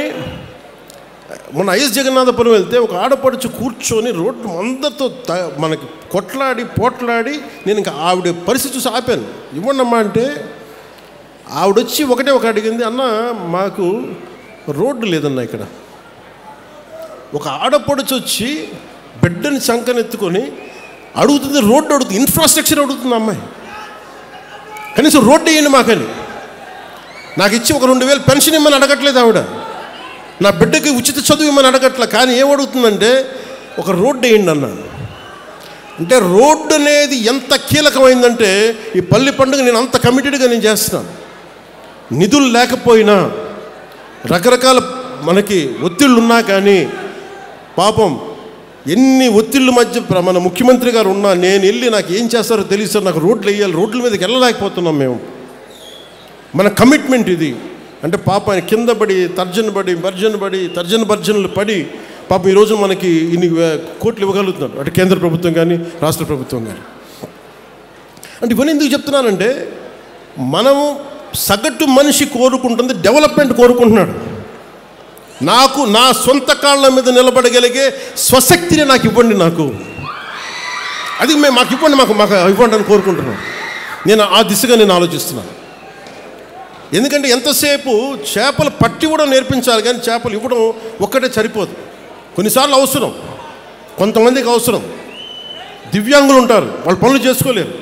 మన ఐఎస్ జగన్నాథపురం వెళ్తే ఒక ఆడపడుచు కూర్చొని రోడ్డు అందరితో మనకి కొట్లాడి పోట్లాడి, నేను ఇంకా ఆవిడ పరిస్థితి చూసి ఆపాను. ఇవ్వండమ్మా అంటే ఆవిడొచ్చి ఒకటే ఒక అడిగింది, అన్న మాకు రోడ్డు లేదన్నా ఇక్కడ. ఒక ఆడపడుచు వచ్చి బిడ్డని చంకనెత్తుకొని అడుగుతుంది, రోడ్డు అడుగుతుంది, ఇన్ఫ్రాస్ట్రక్చర్ అడుగుతుంది అమ్మాయి. కనీసం రోడ్డు వేయండి మాకని. నాకు ఇచ్చి ఒక 2000 పెన్షన్ ఇమ్మని అడగట్లేదు ఆవిడ, నా బిడ్డకి ఉచిత చదువు ఇమ్మని అడగట్లే. కానీ ఏమడుగుతుందంటే ఒక రోడ్డు వేయండి అన్నాను. అంటే రోడ్డు అనేది ఎంత కీలకమైందంటే ఈ పల్లి పండుగ నేను అంత కమిటెడ్గా నేను చేస్తున్నాను. నిధులు లేకపోయినా, రకరకాల మనకి ఒత్తిళ్ళు ఉన్నా కానీ, పాపం ఎన్ని ఒత్తిళ్ళ మధ్య మన ముఖ్యమంత్రి గారు ఉన్నా నేను వెళ్ళి నాకు ఏం చేస్తారో తెలియదు సార్, నాకు రోడ్లు వేయాలి, రోడ్ల మీదకి వెళ్ళలేకపోతున్నాం మేము. మన కమిట్మెంట్ ఇది. అంటే పాప ఆయన కింద పడి తర్జన భర్జనలు పడి పాపం ఈరోజు మనకి ఇన్ని కోట్లు ఇవ్వగలుగుతున్నాడు, అంటే కేంద్ర ప్రభుత్వం కానీ రాష్ట్ర ప్రభుత్వం కానీ. అంటే ఇవన్నీ ఎందుకు చెప్తున్నానంటే, మనము సగటు మనిషి కోరుకుంటుంది డెవలప్మెంట్ కోరుకుంటున్నాడు. నాకు నా సొంత కాళ్ళ మీద నిలబడగలిగే స్వశక్తిని నాకు ఇవ్వండి, నాకు అది మాకు ఇవ్వండి, మాకు ఇవ్వండి అని కోరుకుంటున్నాను. నేను ఆ దిశగా నేను ఆలోచిస్తున్నాను. ఎందుకంటే ఎంతసేపు చేపలు పట్టి కూడా నేర్పించాలి, కానీ చేపలు ఇవ్వడం ఒక్కటే సరిపోదు. కొన్నిసార్లు అవసరం, కొంతమందికి అవసరం. దివ్యాంగులు ఉంటారు, వాళ్ళు పనులు చేసుకోలేరు.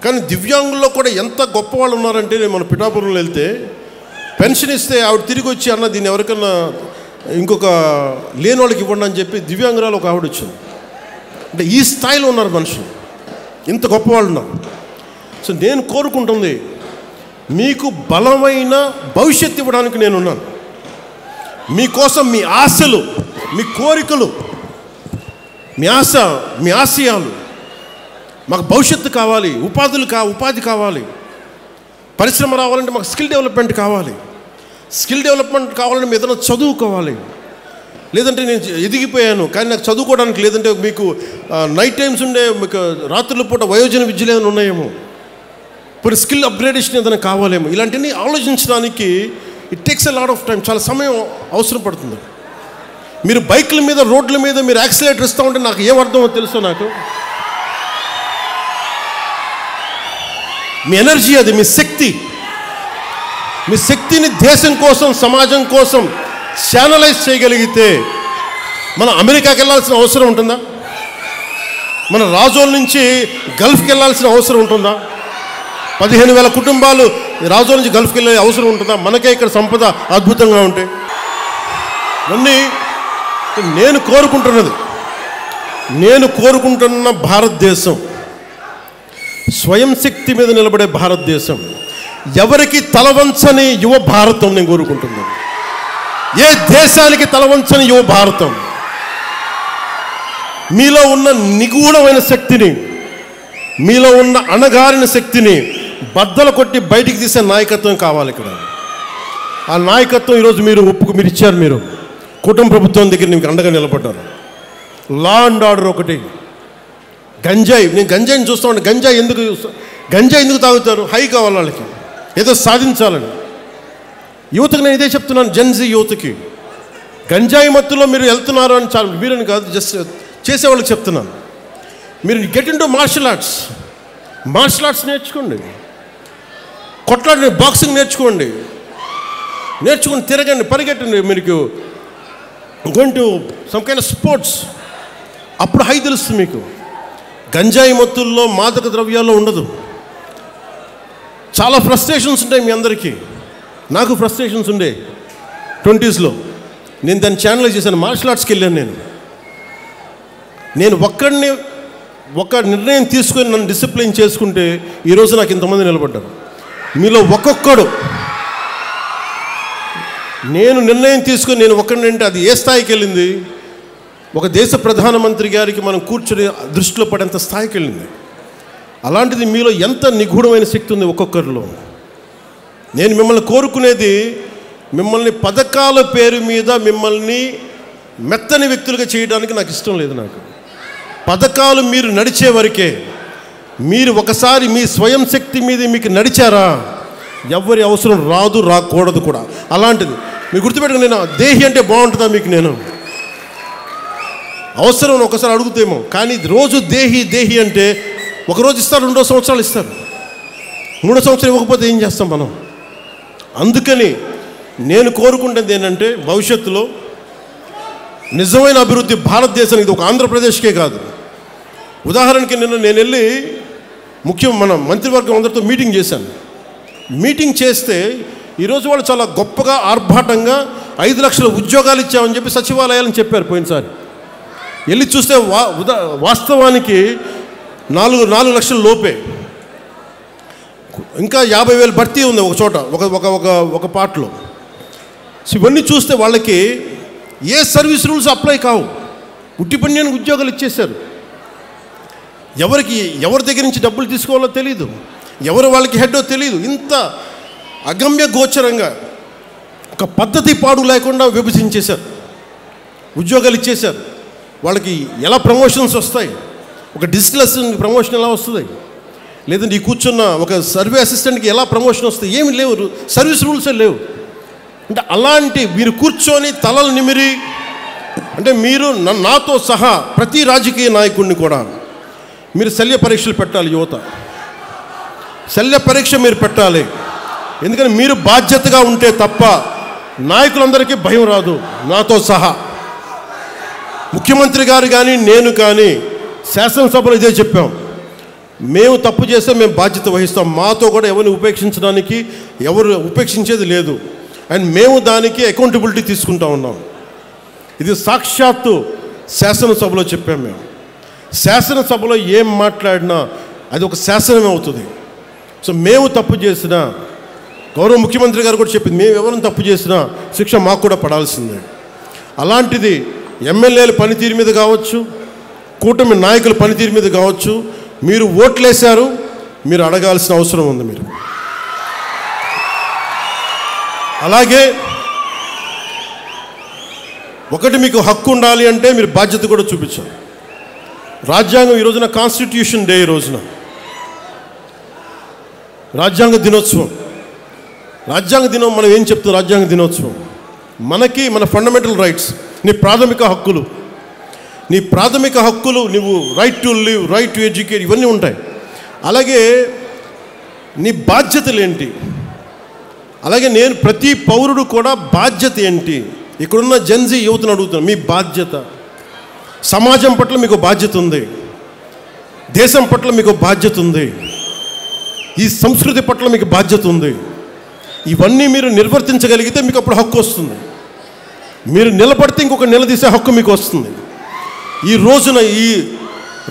కానీ దివ్యాంగుల్లో కూడా ఎంత గొప్ప వాళ్ళు ఉన్నారంటే, నేను మన పిఠాపురంలో వెళ్తే పెన్షన్ ఇస్తే ఆవిడ తిరిగి వచ్చి, అన్న దీన్ని ఎవరికన్నా ఇంకొక లేని వాళ్ళకి ఇవ్వండి అని చెప్పి దివ్యాంగురాలు ఒక ఆవిడ వచ్చింది. అంటే ఈ స్థాయిలో ఉన్నారు మనుషులు, ఇంత గొప్ప వాళ్ళు ఉన్నారు. సో నేను కోరుకుంటుంది, మీకు బలమైన భవిష్యత్తు ఇవ్వడానికి నేనున్నాను. మీకోసం మీ ఆశలు, మీ కోరికలు, మీ ఆశయాలు, మాకు భవిష్యత్తు కావాలి, ఉపాధి కావాలి, పరిశ్రమ రావాలంటే మాకు స్కిల్ డెవలప్మెంట్ కావాలి, స్కిల్ డెవలప్మెంట్ కావాలంటే మీ ఏదైనా చదువుకోవాలి. లేదంటే నేను ఎదిగిపోయాను కానీ నాకు చదువుకోవడానికి లేదంటే మీకు నైట్ టైమ్స్ ఉండే మీకు రాత్రుల పూట వయోజన విద్యలు ఏమైనా ఉన్నాయేమో, ఇప్పుడు స్కిల్ అప్గ్రేడేషన్ ఏదైనా కావాలేమో. ఇలాంటివన్నీ ఆలోచించడానికి it takes a lot of time, చాలా సమయం అవసరం పడుతుంది. మీరు బైకుల మీద, రోడ్ల మీద మీరు యాక్సిలేటర్ ఇస్తూ ఉంటే నాకు ఏం అర్థమో తెలుసో నాకు. మీ ఎనర్జీ అది, మీ శక్తి. మీ శక్తిని దేశం కోసం, సమాజం కోసం ఛానలైజ్ చేయగలిగితే మనం అమెరికాకి వెళ్ళాల్సిన అవసరం ఉంటుందా? మన రాజోల నుంచి గల్ఫ్కి వెళ్ళాల్సిన అవసరం ఉంటుందా? 15,000 కుటుంబాలు రాజోల నుంచి గల్ఫ్కి వెళ్ళే అవసరం ఉంటుందా? మనకే ఇక్కడ సంపద అద్భుతంగా ఉంటే. ఇవన్నీ నేను కోరుకుంటున్న భారతదేశం, స్వయం శక్తి మీద నిలబడే భారతదేశం, ఎవరికి తలవంచని యువ భారతం నేను కోరుకుంటున్నాను. ఏ దేశానికి తలవంచని యువ భారతం. మీలో ఉన్న నిగూఢమైన శక్తిని, మీలో ఉన్న అణగారిన శక్తిని బద్దలు కొట్టి బయటికి తీసే నాయకత్వం కావాలి ఇక్కడ. ఆ నాయకత్వం ఈరోజు మీరు ఇచ్చారు. మీరు కుటుంబ ప్రభుత్వం దగ్గర మీకు అండగా నిలబడ్డారు. లా అండ్ ఆర్డర్ ఒకటి. గంజాయి, నేను గంజాయిని చూస్తూ ఉంటాను. గంజాయి ఎందుకు తాగుతారు? హై కావాలి వాళ్ళకి, ఏదో సాధించాలని. యువతకు నేను ఇదే చెప్తున్నాను, జెన్జీ యువతకి. గంజాయి మత్తులో మీరు వెళ్తున్నారు అని చాలా, మీరని కాదు, జస్ట్ చేసేవాళ్ళకి చెప్తున్నాను. మీరు get in to martial arts నేర్చుకోండి. కొట్లాడి బాక్సింగ్ నేర్చుకుని తిరగండి, పరిగెట్టండి. మీకు going to some kind of sports. అప్పుడు హై తెలుస్తుంది మీకు. గంజాయి మత్తుల్లో, మాదక ద్రవ్యాల్లో ఉండదు. చాలా ఫ్రస్ట్రేషన్స్ ఉంటాయి మీ అందరికీ. నాకు ఫ్రస్ట్రేషన్స్ ఉండే 20s. నేను దాన్ని ఛానలైజ్ చేశాను. మార్షల్ ఆర్ట్స్కి వెళ్ళాను. నేను ఒక నిర్ణయం తీసుకొని నన్ను డిసిప్లిన్ చేసుకుంటే ఈరోజు నాకు ఇంతమంది నిలబడ్డారు. మీలో ఒక్కొక్కడు నేను నిర్ణయం తీసుకొని నేను ఒక్కడినంటే అది ఏ స్థాయికి వెళ్ళింది? ఒక దేశ ప్రధానమంత్రి గారికి మనం కూర్చొని దృష్టిలో పడేంత స్థాయికి వెళ్ళింది. అలాంటిది మీలో ఎంత నిగూఢమైన శక్తి ఉంది ఒక్కొక్కరిలో. నేను మిమ్మల్ని కోరుకునేది, మిమ్మల్ని పథకాల పేరు మీద మిమ్మల్ని మెత్తని వ్యక్తులుగా చేయడానికి నాకు ఇష్టం లేదు. నాకు పథకాలు మీరు నడిచే వరకే. మీరు ఒకసారి మీ స్వయం శక్తి మీద మీకు నడిచారా, ఎవరి అవసరం రాదు, రాకూడదు కూడా. అలాంటిది మీరు గుర్తుపెట్టుకుని, నేను దేహి అంటే బాగుంటుందా మీకు? నేను అవసరం ఒకసారి అడుగుతేమో, కానీ రోజు దేహి అంటే ఒకరోజు ఇస్తారు, 2 సంవత్సరాలు ఇస్తారు, 3 సంవత్సరాలు ఇవ్వకపోతే ఏం చేస్తాం మనం? అందుకని నేను కోరుకుంటుంది ఏంటంటే, భవిష్యత్తులో నిజమైన అభివృద్ధి భారతదేశానికి, ఇది ఒక ఆంధ్రప్రదేశ్కే కాదు. ఉదాహరణకి నేను వెళ్ళి మన మంత్రివర్గం అందరితో మీటింగ్ చేశాను. మీటింగ్ చేస్తే ఈరోజు వాళ్ళు చాలా గొప్పగా, ఆర్భాటంగా 5 లక్షల ఉద్యోగాలు ఇచ్చామని చెప్పి సచివాలయాలని చెప్పారు పోయినసారి. వెళ్ళి చూస్తే వాస్తవానికి 4 లక్షల లోపే. ఇంకా 50,000 భర్తీ ఉంది ఒక చోట, ఒక పార్ట్లో. సో ఇవన్నీ చూస్తే వాళ్ళకి ఏ సర్వీస్ రూల్స్ అప్లై కావు. ఉట్టి పన్యానికి ఉద్యోగాలు ఇచ్చేశారు. ఎవరి దగ్గర నుంచి డబ్బులు తీసుకోవాలో తెలియదు, ఎవరు వాళ్ళకి హెడ్డో తెలియదు. ఇంత అగమ్య గోచరంగా ఒక పద్ధతి పాడు లేకుండా విభజించేశారు, ఉద్యోగాలు ఇచ్చేశారు. వాళ్ళకి ఎలా ప్రమోషన్స్ వస్తాయి, ఒక డిజిటల్ అసిస్టెంట్ ప్రమోషన్ ఎలా వస్తుంది, లేదంటే ఈ కూర్చున్న ఒక సర్వే అసిస్టెంట్కి ఎలా ప్రమోషన్ వస్తుంది, ఏమి లేవు, సర్వీస్ రూల్సే లేవు. అంటే అలాంటి మీరు కూర్చొని తలలు నిమిరి, అంటే మీరు నాతో సహా ప్రతి రాజకీయ నాయకుడిని కూడా మీరు శల్య పరీక్షలు పెట్టాలి. యువత శల్య పరీక్ష మీరు పెట్టాలి. ఎందుకని మీరు బాధ్యతగా ఉంటే తప్ప నాయకులందరికీ భయం రాదు. నాతో సహా ముఖ్యమంత్రి గారు కానీ, నేను కానీ శాసనసభలో ఇదే చెప్పాం. మేము తప్పు చేస్తే మేము బాధ్యత వహిస్తాం. మాతో కూడా ఎవరిని ఉపేక్షించేది లేదు. అండ్ మేము దానికి అకౌంటబిలిటీ తీసుకుంటా ఉన్నాం. ఇది సాక్షాత్తు శాసనసభలో చెప్పాం. మేము శాసనసభలో ఏం మాట్లాడినా అది ఒక శాసనం అవుతుంది. సో మేము తప్పు చేసినా, గౌరవ ముఖ్యమంత్రి గారు కూడా చెప్పింది, మేము ఎవరైనా తప్పు చేసినా శిక్ష మాకు కూడా పడాల్సిందే. అలాంటిది ఎమ్మెల్యేల పనితీరు మీద కావచ్చు, కూటమి నాయకుల పనితీరు మీద కావచ్చు, మీరు ఓట్లేశారు, మీరు అడగాల్సిన అవసరం ఉంది. మీరు అలాగే ఒకటి, మీకు హక్కు ఉండాలి అంటే మీరు బాధ్యత కూడా చూపించాలి. రాజ్యాంగం ఈ రోజున కాన్స్టిట్యూషన్ డే, ఈ రోజున రాజ్యాంగ దినోత్సవం. రాజ్యాంగ దినం మనం ఏం చెప్తాం? రాజ్యాంగ దినోత్సవం మనకి మన ఫండమెంటల్ రైట్స్, నీ ప్రాథమిక హక్కులు, నువ్వు right to live, right to educate, ఇవన్నీ ఉంటాయి. అలాగే నీ బాధ్యతలు ఏంటి? అలాగే నేను ప్రతి పౌరుడు కూడా బాధ్యత ఏంటి? ఇక్కడున్న జెన్జీ యువతను అడుగుతున్నాను, మీ బాధ్యత. సమాజం పట్ల మీకు బాధ్యత ఉంది, దేశం పట్ల మీకు బాధ్యత ఉంది, ఈ సంస్కృతి పట్ల మీకు బాధ్యత ఉంది. ఇవన్నీ మీరు నిర్వర్తించగలిగితే మీకు అప్పుడు హక్కు వస్తుంది. మీరు నిలబడితే ఇంకొక నిలదీసే హక్కు మీకు వస్తుంది. ఈ రోజున, ఈ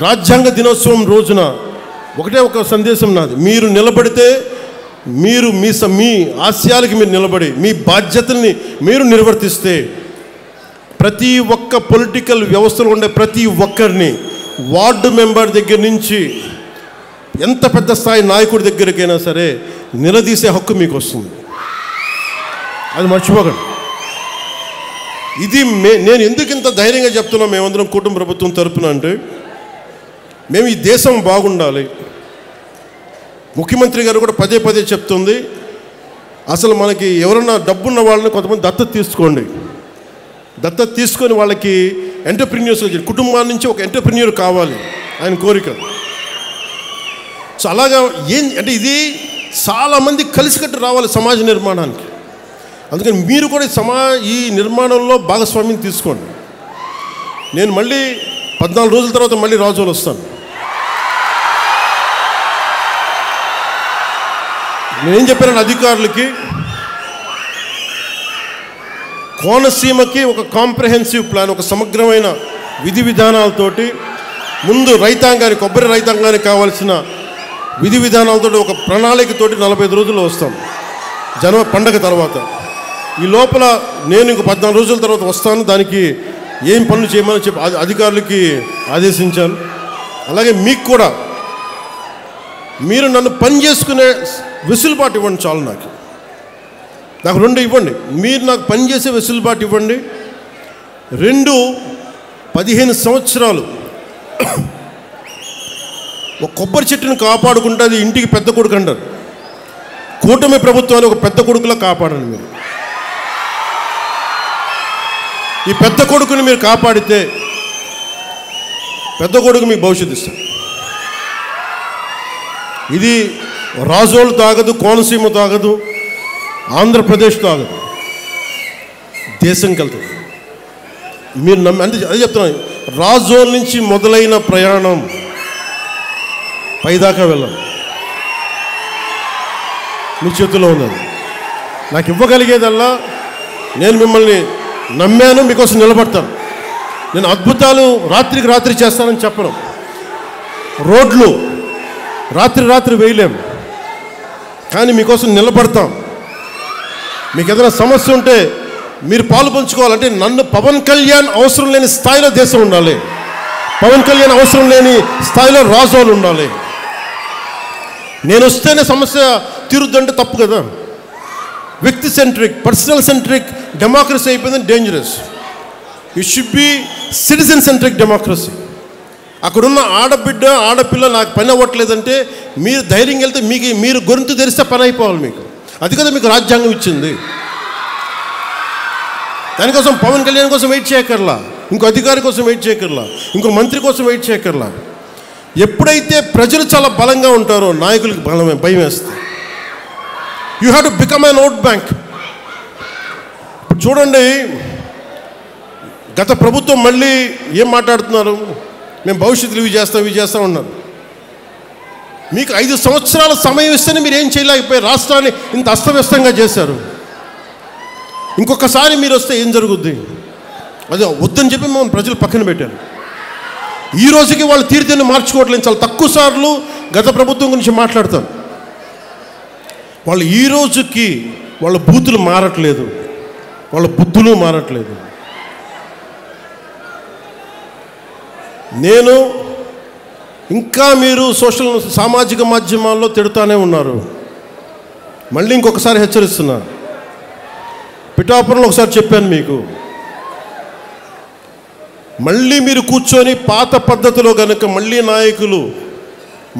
రాజ్యాంగ దినోత్సవం రోజున ఒకటే ఒక సందేశం నాది. మీరు నిలబడితే, మీరు మీ ఆశయాలకి మీరు నిలబడి మీ బాధ్యతల్ని మీరు నిర్వర్తిస్తే, ప్రతి ఒక్క పొలిటికల్ వ్యవస్థలో ఉండే ప్రతి ఒక్కరిని, వార్డు మెంబర్ దగ్గర నుంచి ఎంత పెద్ద స్థాయి నాయకుడి దగ్గరికైనా సరే నిలదీసే హక్కు మీకు వస్తుంది. అది మర్చిపోకండి. ఇది నేను ఎందుకు ఇంత ధైర్యంగా చెప్తున్నాం మేమందరం కుటుంబ ప్రభుత్వం తరపున అంటే, మేము ఈ దేశం బాగుండాలి. ముఖ్యమంత్రి గారు కూడా పదే పదే చెప్తుంది, అసలు మనకి ఎవరన్నా డబ్బున్న వాళ్ళని కొంతమంది దత్తత తీసుకోండి, దత్తత తీసుకొని వాళ్ళకి ఎంటర్ప్రెన్యూర్స్, కుటుంబాల నుంచి ఒక ఎంటర్ప్రెన్యూర్ కావాలి ఆయన కోరిక. సో అలాగా అంటే ఇది చాలామంది కలిసికట్టు రావాలి సమాజ నిర్మాణానికి. అందుకని మీరు కూడా ఈ నిర్మాణంలో భాగస్వామ్యం తీసుకోండి. నేను మళ్ళీ 14 రోజుల తర్వాత మళ్ళీ రాజోలు వస్తాను. నేనేం చెప్పాను అధికారులకి, కోనసీమకి ఒక కాంప్రహెన్సివ్ ప్లాన్, ఒక సమగ్రమైన విధి విధానాలతోటి, ముందు రైతాంగానికి, కొబ్బరి రైతాంగానికి కావాల్సిన విధి విధానాలతో ఒక ప్రణాళికతోటి 45 రోజుల్లో వస్తాం పండగ తర్వాత. ఈ లోపల నేను ఇంక 14 రోజుల తర్వాత వస్తాను. దానికి ఏం పనులు చేయమని చెప్పి అధికారులకి ఆదేశించాను. అలాగే మీకు కూడా మీరు నన్ను పని చేసుకునే వెసులుబాటు ఇవ్వండి చాలు. నాకు 2 ఇవ్వండి. మీరు నాకు పని చేసే వెసులుబాటు ఇవ్వండి. 2, 15 సంవత్సరాలు ఒక కొబ్బరి చెట్టును కాపాడుకుంటే అది ఇంటికి పెద్ద కొడుకు అంటారు. కూటమి ప్రభుత్వాన్ని ఒక పెద్ద కొడుకులా కాపాడండి. మీరు ఈ పెద్ద కొడుకుని మీరు కాపాడితే పెద్ద కొడుకు మీకు భవిష్యత్తు ఇస్తాడు. ఇది రాజోలు తాగదు, కోనసీమ తాగదు, ఆంధ్రప్రదేశ్ తాగదు, దేశం కలుతుంది. మీరు అంటే అదే చెప్తున్నాను, రాజోల్ నుంచి మొదలైన ప్రయాణం పైదాకా వెళ్ళాలి. మీ చేతుల్లో ఉన్నది. నాకు ఇవ్వగలిగేదల్లా, నేను మిమ్మల్ని నమ్మాను, మీకోసం నిలబడతాను. నేను అద్భుతాలు రాత్రికి రాత్రి చేస్తానని చెప్పను. రోడ్లు రాత్రి వేయలేం, కానీ మీకోసం నిలబడతాం. మీకు ఏదైనా సమస్య ఉంటే మీరు పాలు పంచుకోవాలంటే నన్ను పవన్ కళ్యాణ్ అవసరం లేని స్థాయిలో దేశం ఉండాలి, పవన్ కళ్యాణ్ అవసరం లేని స్థాయిలో రాజోలు ఉండాలి. నేను వస్తేనే సమస్య తీరుద్దంటే తప్పు కదా. వ్యక్తి సెంట్రిక్, పర్సనల్ సెంట్రిక్ డెమోక్రసీ అయిపోయింది, dangerous. It should be citizen centric democracy. అక్కడున్న ఆడపిల్ల నాకు పని అవ్వట్లేదంటే మీరు ధైర్యంగా వెళ్తే మీరు గొంతు తెరిస్తే పని అయిపోవాలి మీకు. అది కదా మీకు రాజ్యాంగం ఇచ్చింది. దానికోసం పవన్ కళ్యాణ్ కోసం వెయిట్ చేయక్కర్లా, ఇంకో అధికారి కోసం వెయిట్ చేయక్కర్లా, ఇంకో మంత్రి కోసం వెయిట్ చేయక్కర్లా. ఎప్పుడైతే ప్రజలు చాలా బలంగా ఉంటారో నాయకులకి భయం వేస్తుంది. You have to become an vote bank. ఇప్పుడు చూడండి, గత ప్రభుత్వం మళ్ళీ ఏం మాట్లాడుతున్నారు, మేము భవిష్యత్తులో ఇవి చేస్తాం ఉన్నారు. మీకు 5 సంవత్సరాల సమయం ఇస్తేనే మీరు ఏం చేయలేకపోయారు, రాష్ట్రాన్ని ఇంత అస్తవ్యస్తంగా చేశారు. ఇంకొకసారి మీరు వస్తే ఏం జరుగుద్ది? అదే వద్దని చెప్పి మేము ప్రజలు పక్కన పెట్టారు. ఈ రోజుకి వాళ్ళు తీర్థాన్ని మార్చుకోవట్లేదు. చాలా తక్కువ సార్లు గత ప్రభుత్వం గురించి మాట్లాడతారు. వాళ్ళు ఈ రోజుకి వాళ్ళ బూతులు మారట్లేదు, వాళ్ళ బుద్ధులు మారట్లేదు. నేను ఇంకా మీరు సామాజిక మాధ్యమాల్లో తిడుతూనే ఉన్నారు. మళ్ళీ ఇంకొకసారి హెచ్చరిస్తున్నా. పిఠాపురంలో ఒకసారి చెప్పాను మీకు, మళ్ళీ మీరు కూర్చొని పాత పద్ధతిలో కనుక మళ్ళీ నాయకులు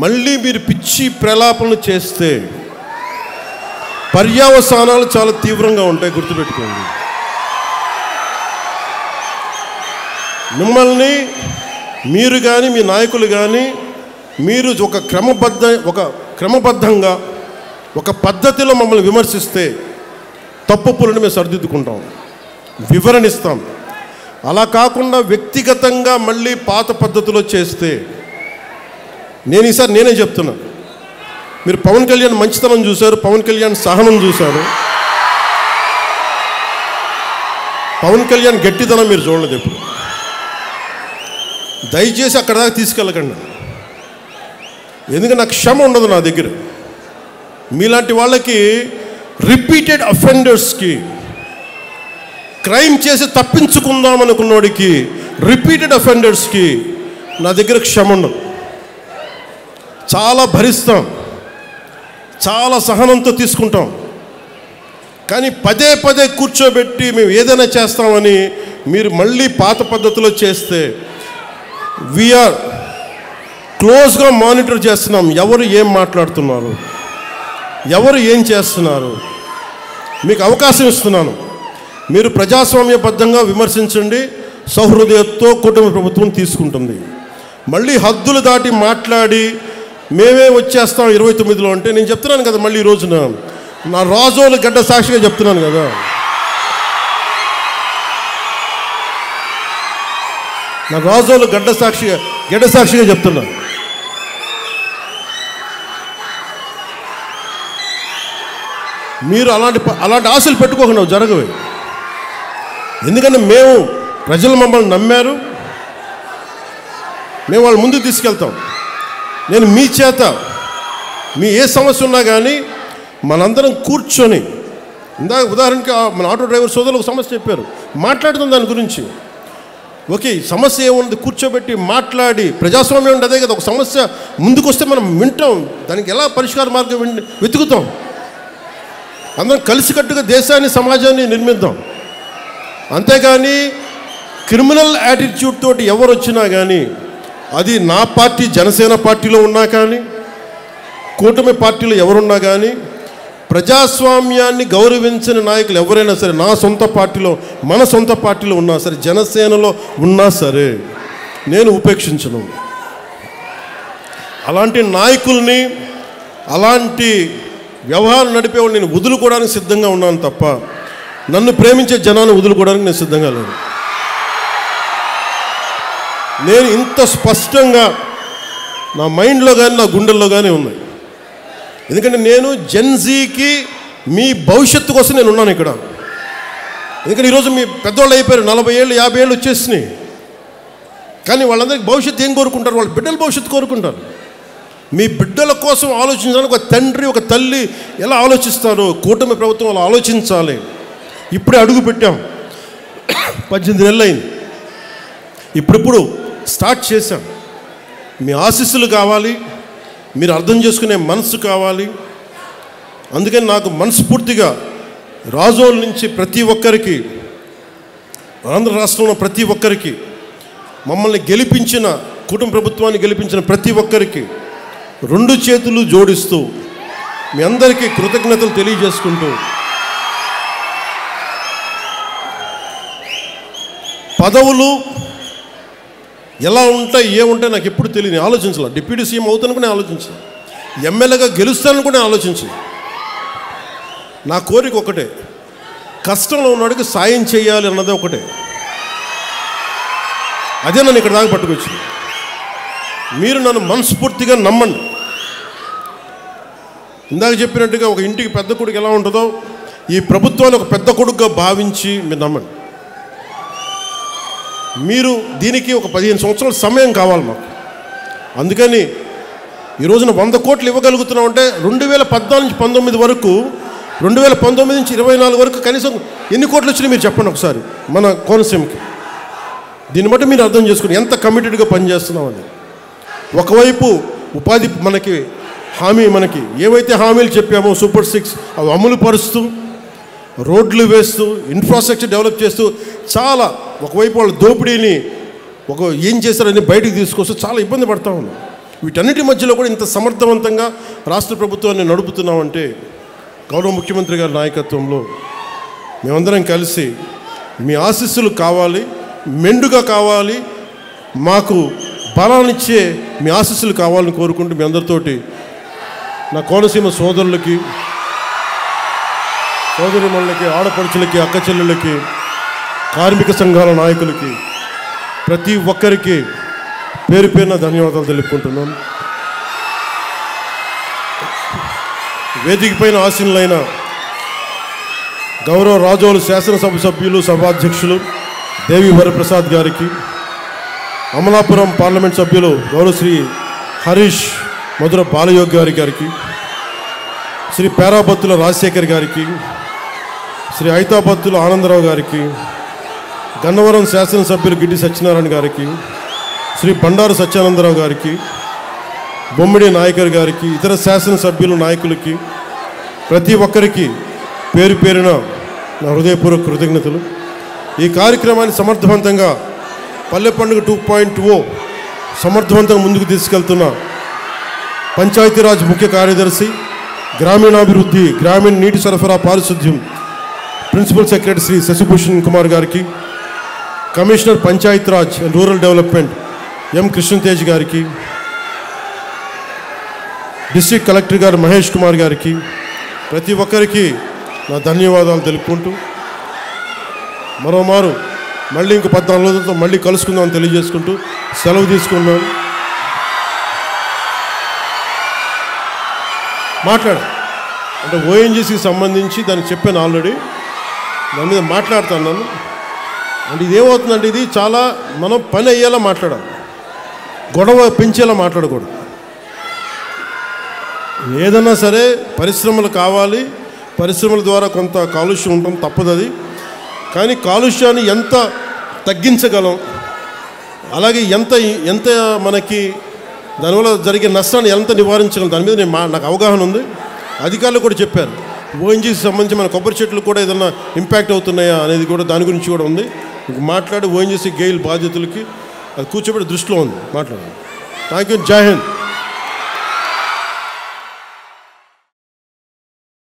మళ్ళీ మీరు పిచ్చి ప్రలాపనలు చేస్తే పర్యవసానాలు చాలా తీవ్రంగా ఉంటాయి, గుర్తుపెట్టుకోండి. మిమ్మల్ని మీరు కానీ మీ నాయకులు కానీ మీరు ఒక క్రమబద్ధంగా ఒక పద్ధతిలో మమ్మల్ని విమర్శిస్తే తప్పులను మేము సరిదిద్దుకుంటాం, వివరణిస్తాం. అలా కాకుండా వ్యక్తిగతంగా మళ్ళీ పాత పద్ధతిలో చేస్తే ఈసారి నేనే చెప్తున్నా. మీరు పవన్ కళ్యాణ్ మంచితనం చూశారు, పవన్ కళ్యాణ్ సహనం చూశారు, పవన్ కళ్యాణ్ గట్టితనం మీరు చూడలేదు ఎప్పుడు. దయచేసి అక్కడ దాకా తీసుకెళ్ళకండి. ఎందుకంటే నాకు క్షమ ఉండదు నా దగ్గర. మీలాంటి వాళ్ళకి రిపీటెడ్ అఫెండర్స్కి, క్రైమ్ చేసి తప్పించుకుందాం అనుకున్నోడికి, రిపీటెడ్ అఫెండర్స్కి నా దగ్గర క్షమ ఉండదు. చాలా భరిస్తాం, చాలా సహనంతో తీసుకుంటాం. కానీ పదే పదే కూర్చోబెట్టి మేము ఏదైనా చేస్తామని మీరు మళ్ళీ పాత పద్ధతిలో చేస్తే వీఆర్ క్లోజ్గా మానిటర్ చేస్తున్నాం. ఎవరు ఏం మాట్లాడుతున్నారు, ఎవరు ఏం చేస్తున్నారు, మీకు అవకాశం ఇస్తున్నాను. మీరు ప్రజాస్వామ్యబద్ధంగా విమర్శించండి, సహృదయతో కూటమి ప్రభుత్వం తీసుకుంటుంది. మళ్ళీ హద్దులు దాటి మాట్లాడి మేమే వచ్చేస్తాం 29లో అంటే నేను చెప్తున్నాను కదా, మళ్ళీ ఈ రోజున నా రాజోలు గడ్డ సాక్షిగా చెప్తున్నాను కదా. నా రాజోలు గడ్డ సాక్షిగా చెప్తున్నా. మీరు అలాంటి ఆశలు పెట్టుకోకుండా జరగవే. ఎందుకంటే ప్రజలు మమ్మల్ని నమ్మారు, మేము వాళ్ళ ముందుకు తీసుకెళ్తాం. నేను మీ చేత మీ ఏ సమస్య ఉన్నా కానీ మనందరం కూర్చొని, ఇందాక ఉదాహరణకి మన ఆటో డ్రైవర్ సోదరులు ఒక సమస్య చెప్పారు, మాట్లాడుతాం దాని గురించి. ఓకే, సమస్య ఏముంది కూర్చోబెట్టి మాట్లాడి, ప్రజాస్వామ్యం అంటే అదే కదా. ఒక సమస్య ముందుకు వస్తే మనం వింటాం, దానికి ఎలా పరిష్కార మార్గం వెతుకుతాం. అందరం కలిసికట్టుగా దేశాన్ని సమాజాన్ని నిర్మిద్దాం. అంతేగాని క్రిమినల్ యాటిట్యూడ్ తోటి ఎవరు వచ్చినా కానీ, అది నా పార్టీ జనసేన పార్టీలో ఉన్నా కానీ, కూటమి పార్టీలో ఎవరున్నా కానీ, ప్రజాస్వామ్యాన్ని గౌరవించిన నాయకులు ఎవరైనా సరే, నా సొంత పార్టీలో, మన సొంత పార్టీలో ఉన్నా సరే, జనసేనలో ఉన్నా సరే, నేను ఉపేక్షించను. అలాంటి నాయకుల్ని, అలాంటి వ్యవహారం నడిపేవాళ్ళు నేను వదులుకోవడానికి సిద్ధంగా ఉన్నాను తప్ప, నన్ను ప్రేమించే జనాన్ని వదులుకోవడానికి నేను సిద్ధంగా లేను. నేను ఇంత స్పష్టంగా నా మైండ్లో కానీ నా గుండెల్లో కానీ ఉన్నాయి. ఎందుకంటే నేను జెన్జీకి మీ భవిష్యత్తు కోసం నేను ఉన్నాను ఇక్కడ. ఎందుకంటే ఈరోజు మీ పెద్దవాళ్ళు అయిపోయారు, 40 ఏళ్ళు 50 ఏళ్ళు వచ్చేసినాయి. కానీ వాళ్ళందరికీ భవిష్యత్తు ఏం కోరుకుంటారు? వాళ్ళ బిడ్డల భవిష్యత్తు కోరుకుంటారు. మీ బిడ్డల కోసం ఆలోచించడానికి ఒక తండ్రి ఒక తల్లి ఎలా ఆలోచిస్తారో కూటమి ప్రభుత్వం అలా ఆలోచించాలి. ఇప్పుడే అడుగు పెట్టాం, 18 నెలలు అయింది. ఇప్పుడు స్టార్ట్ చేశాం. మీ ఆశీస్సులు కావాలి, మీరు అర్థం చేసుకునే మనసు కావాలి. అందుకని నాకు మనస్ఫూర్తిగా రాజోల నుంచి ప్రతి ఒక్కరికి, ఆంధ్ర రాష్ట్రంలో ప్రతి ఒక్కరికి, మమ్మల్ని గెలిపించిన కూటమి ప్రభుత్వాన్ని గెలిపించిన ప్రతి ఒక్కరికి 2 చేతులు జోడిస్తూ మీ అందరికీ కృతజ్ఞతలు తెలియజేసుకుంటూ, పదవులు ఎలా ఉంటాయి ఏముంటాయి నాకు ఎప్పుడు తెలియదు, ఆలోచించాలి. డిప్యూటీ సీఎం అవుతాను కూడా ఆలోచించాలి, ఎమ్మెల్యేగా గెలుస్తాను కూడా ఆలోచించాలి. నా కోరిక ఒకటే, కష్టంలో ఉన్నవాడికి సాయం చేయాలి అన్నదే ఒకటే. అదే నన్ను ఇక్కడ దాకా పట్టుకొచ్చింది. మీరు నన్ను మనస్ఫూర్తిగా నమ్మండి. ఇందాక చెప్పినట్టుగా ఒక ఇంటికి పెద్ద కొడుకు ఎలా ఉంటుందో, ఈ ప్రభుత్వాన్ని ఒక పెద్ద కొడుకుగా భావించి మీరు నమ్మండి. మీరు దీనికి ఒక 15 సంవత్సరాల సమయం కావాలి మాకు. అందుకని ఈ రోజున 100 కోట్లు ఇవ్వగలుగుతున్నామంటే 2014 నుంచి 19 వరకు, 2019 నుంచి 24 వరకు కనీసం ఎన్ని కోట్లు వచ్చినాయి మీరు చెప్పండి ఒకసారి మన కోనసీమకి. దీన్ని బట్టి మీరు అర్థం చేసుకుని ఎంత కమిటెడ్గా పనిచేస్తున్నామని. ఒకవైపు ఉపాధి మనకి మనకి ఏవైతే హామీలు చెప్పామో సూపర్ 6 అవి అమలు పరుస్తూ, రోడ్లు వేస్తూ, ఇన్ఫ్రాస్ట్రక్చర్ డెవలప్ చేస్తూ, చాలా ఒకవైపు వాళ్ళ దోపిడీని ఏం చేశారని బయటికి తీసుకొస్తూ చాలా ఇబ్బంది పడతా ఉన్నాం. వీటన్నిటి మధ్యలో కూడా ఇంత సమర్థవంతంగా రాష్ట్ర ప్రభుత్వాన్ని నడుపుతున్నామంటే గౌరవ ముఖ్యమంత్రి గారి నాయకత్వంలో మేమందరం కలిసి మీ ఆశీస్సులు కావాలి, మెండుగా కావాలి, మాకు బలాన్నిచ్చే మీ ఆశీస్సులు కావాలని కోరుకుంటూ మీ అందరితోటి నా కోనసీమ సోదరులకి, సోదరిమణులకి, ఆడపడుచులకి, అక్క చెల్లెళ్ళకి, కార్మిక సంఘాల నాయకులకి, ప్రతి ఒక్కరికి పేరు పేరున ధన్యవాదాలు తెలుపుకుంటున్నాను. వేదిక పైన ఆసీనులైన గౌరవ రాజోలు శాసనసభ సభ్యులు, సభాధ్యక్షులు దేవి వరప్రసాద్ గారికి, అమలాపురం పార్లమెంట్ సభ్యులు గౌరవ శ్రీ హరీష్ మధుర బాలయోగ్ గారికి, శ్రీ పేరాబత్తుల రాజశేఖర్ గారికి, శ్రీ ఐతాబత్తుల ఆనందరావు గారికి, గన్నవరం శాసనసభ్యులు గిడ్డి సత్యనారాయణ గారికి, శ్రీ బండారు సత్యానందరావు గారికి, బొమ్మిడి నాయకర్ గారికి, ఇతర శాసనసభ్యులు నాయకులకి, ప్రతి ఒక్కరికి పేరు పేరున నా హృదయపూర్వక కృతజ్ఞతలు. ఈ కార్యక్రమాన్ని సమర్థవంతంగా పల్లె పండుగ 2.0 సమర్థవంతంగా ముందుకు తీసుకెళ్తున్న పంచాయతీరాజ్ ముఖ్య కార్యదర్శి, గ్రామీణాభివృద్ధి, గ్రామీణ నీటి సరఫరా, పారిశుద్ధ్యం ప్రిన్సిపల్ సెక్రటరీ శ్రీ శశిభూషణ్ కుమార్ గారికి, commissioner Panchayati Raj and rural development M Krishna Teja గారికి, డిస్ట్రిక్ట్ కలెక్టర్ గారు మహేష్ కుమార్ గారికి, ప్రతి ఒక్కరికి నా ధన్యవాదాలు తెలుపుకుంటూ మరోమారు మళ్ళీ ఇంకో 14 రోజులతో మళ్ళీ కలుసుకుందామని తెలియజేసుకుంటూ సెలవు తీసుకున్నాను. అంటే ఓఎన్జీసీకి సంబంధించి దానికి చెప్పాను ఆల్రెడీ, దాని మీద మాట్లాడుతున్నాను. అంటే ఇదేమవుతుందంటే ఇది చాలా మనం పని అయ్యేలా మాట్లాడాలి, గొడవ పెంచేలా మాట్లాడకూడదు. ఏదన్నా సరే పరిశ్రమలు కావాలి, పరిశ్రమల ద్వారా కొంత కాలుష్యం ఉండటం తప్పదు అది. కానీ కాలుష్యాన్ని ఎంత తగ్గించగలం, అలాగే ఎంత మనకి దానివల్ల జరిగే నష్టాన్ని ఎంత నివారించగలం, దాని మీద నాకు అవగాహన ఉంది. అధికారులు కూడా చెప్పారు, ఓఎన్జీసీ సంబంధించి మన కొబ్బరి చెట్లు కూడా ఏదన్నా ఇంపాక్ట్ అవుతున్నాయా అనేది కూడా దాని గురించి కూడా ఉంది. మాట్లాడి ఓఎన్జీసీ గెయిల్ బాధ్యతలకి అది కూర్చోబెట్టి దృష్టిలో ఉంది మాట్లాడాలి. Thank you. జై హింద్.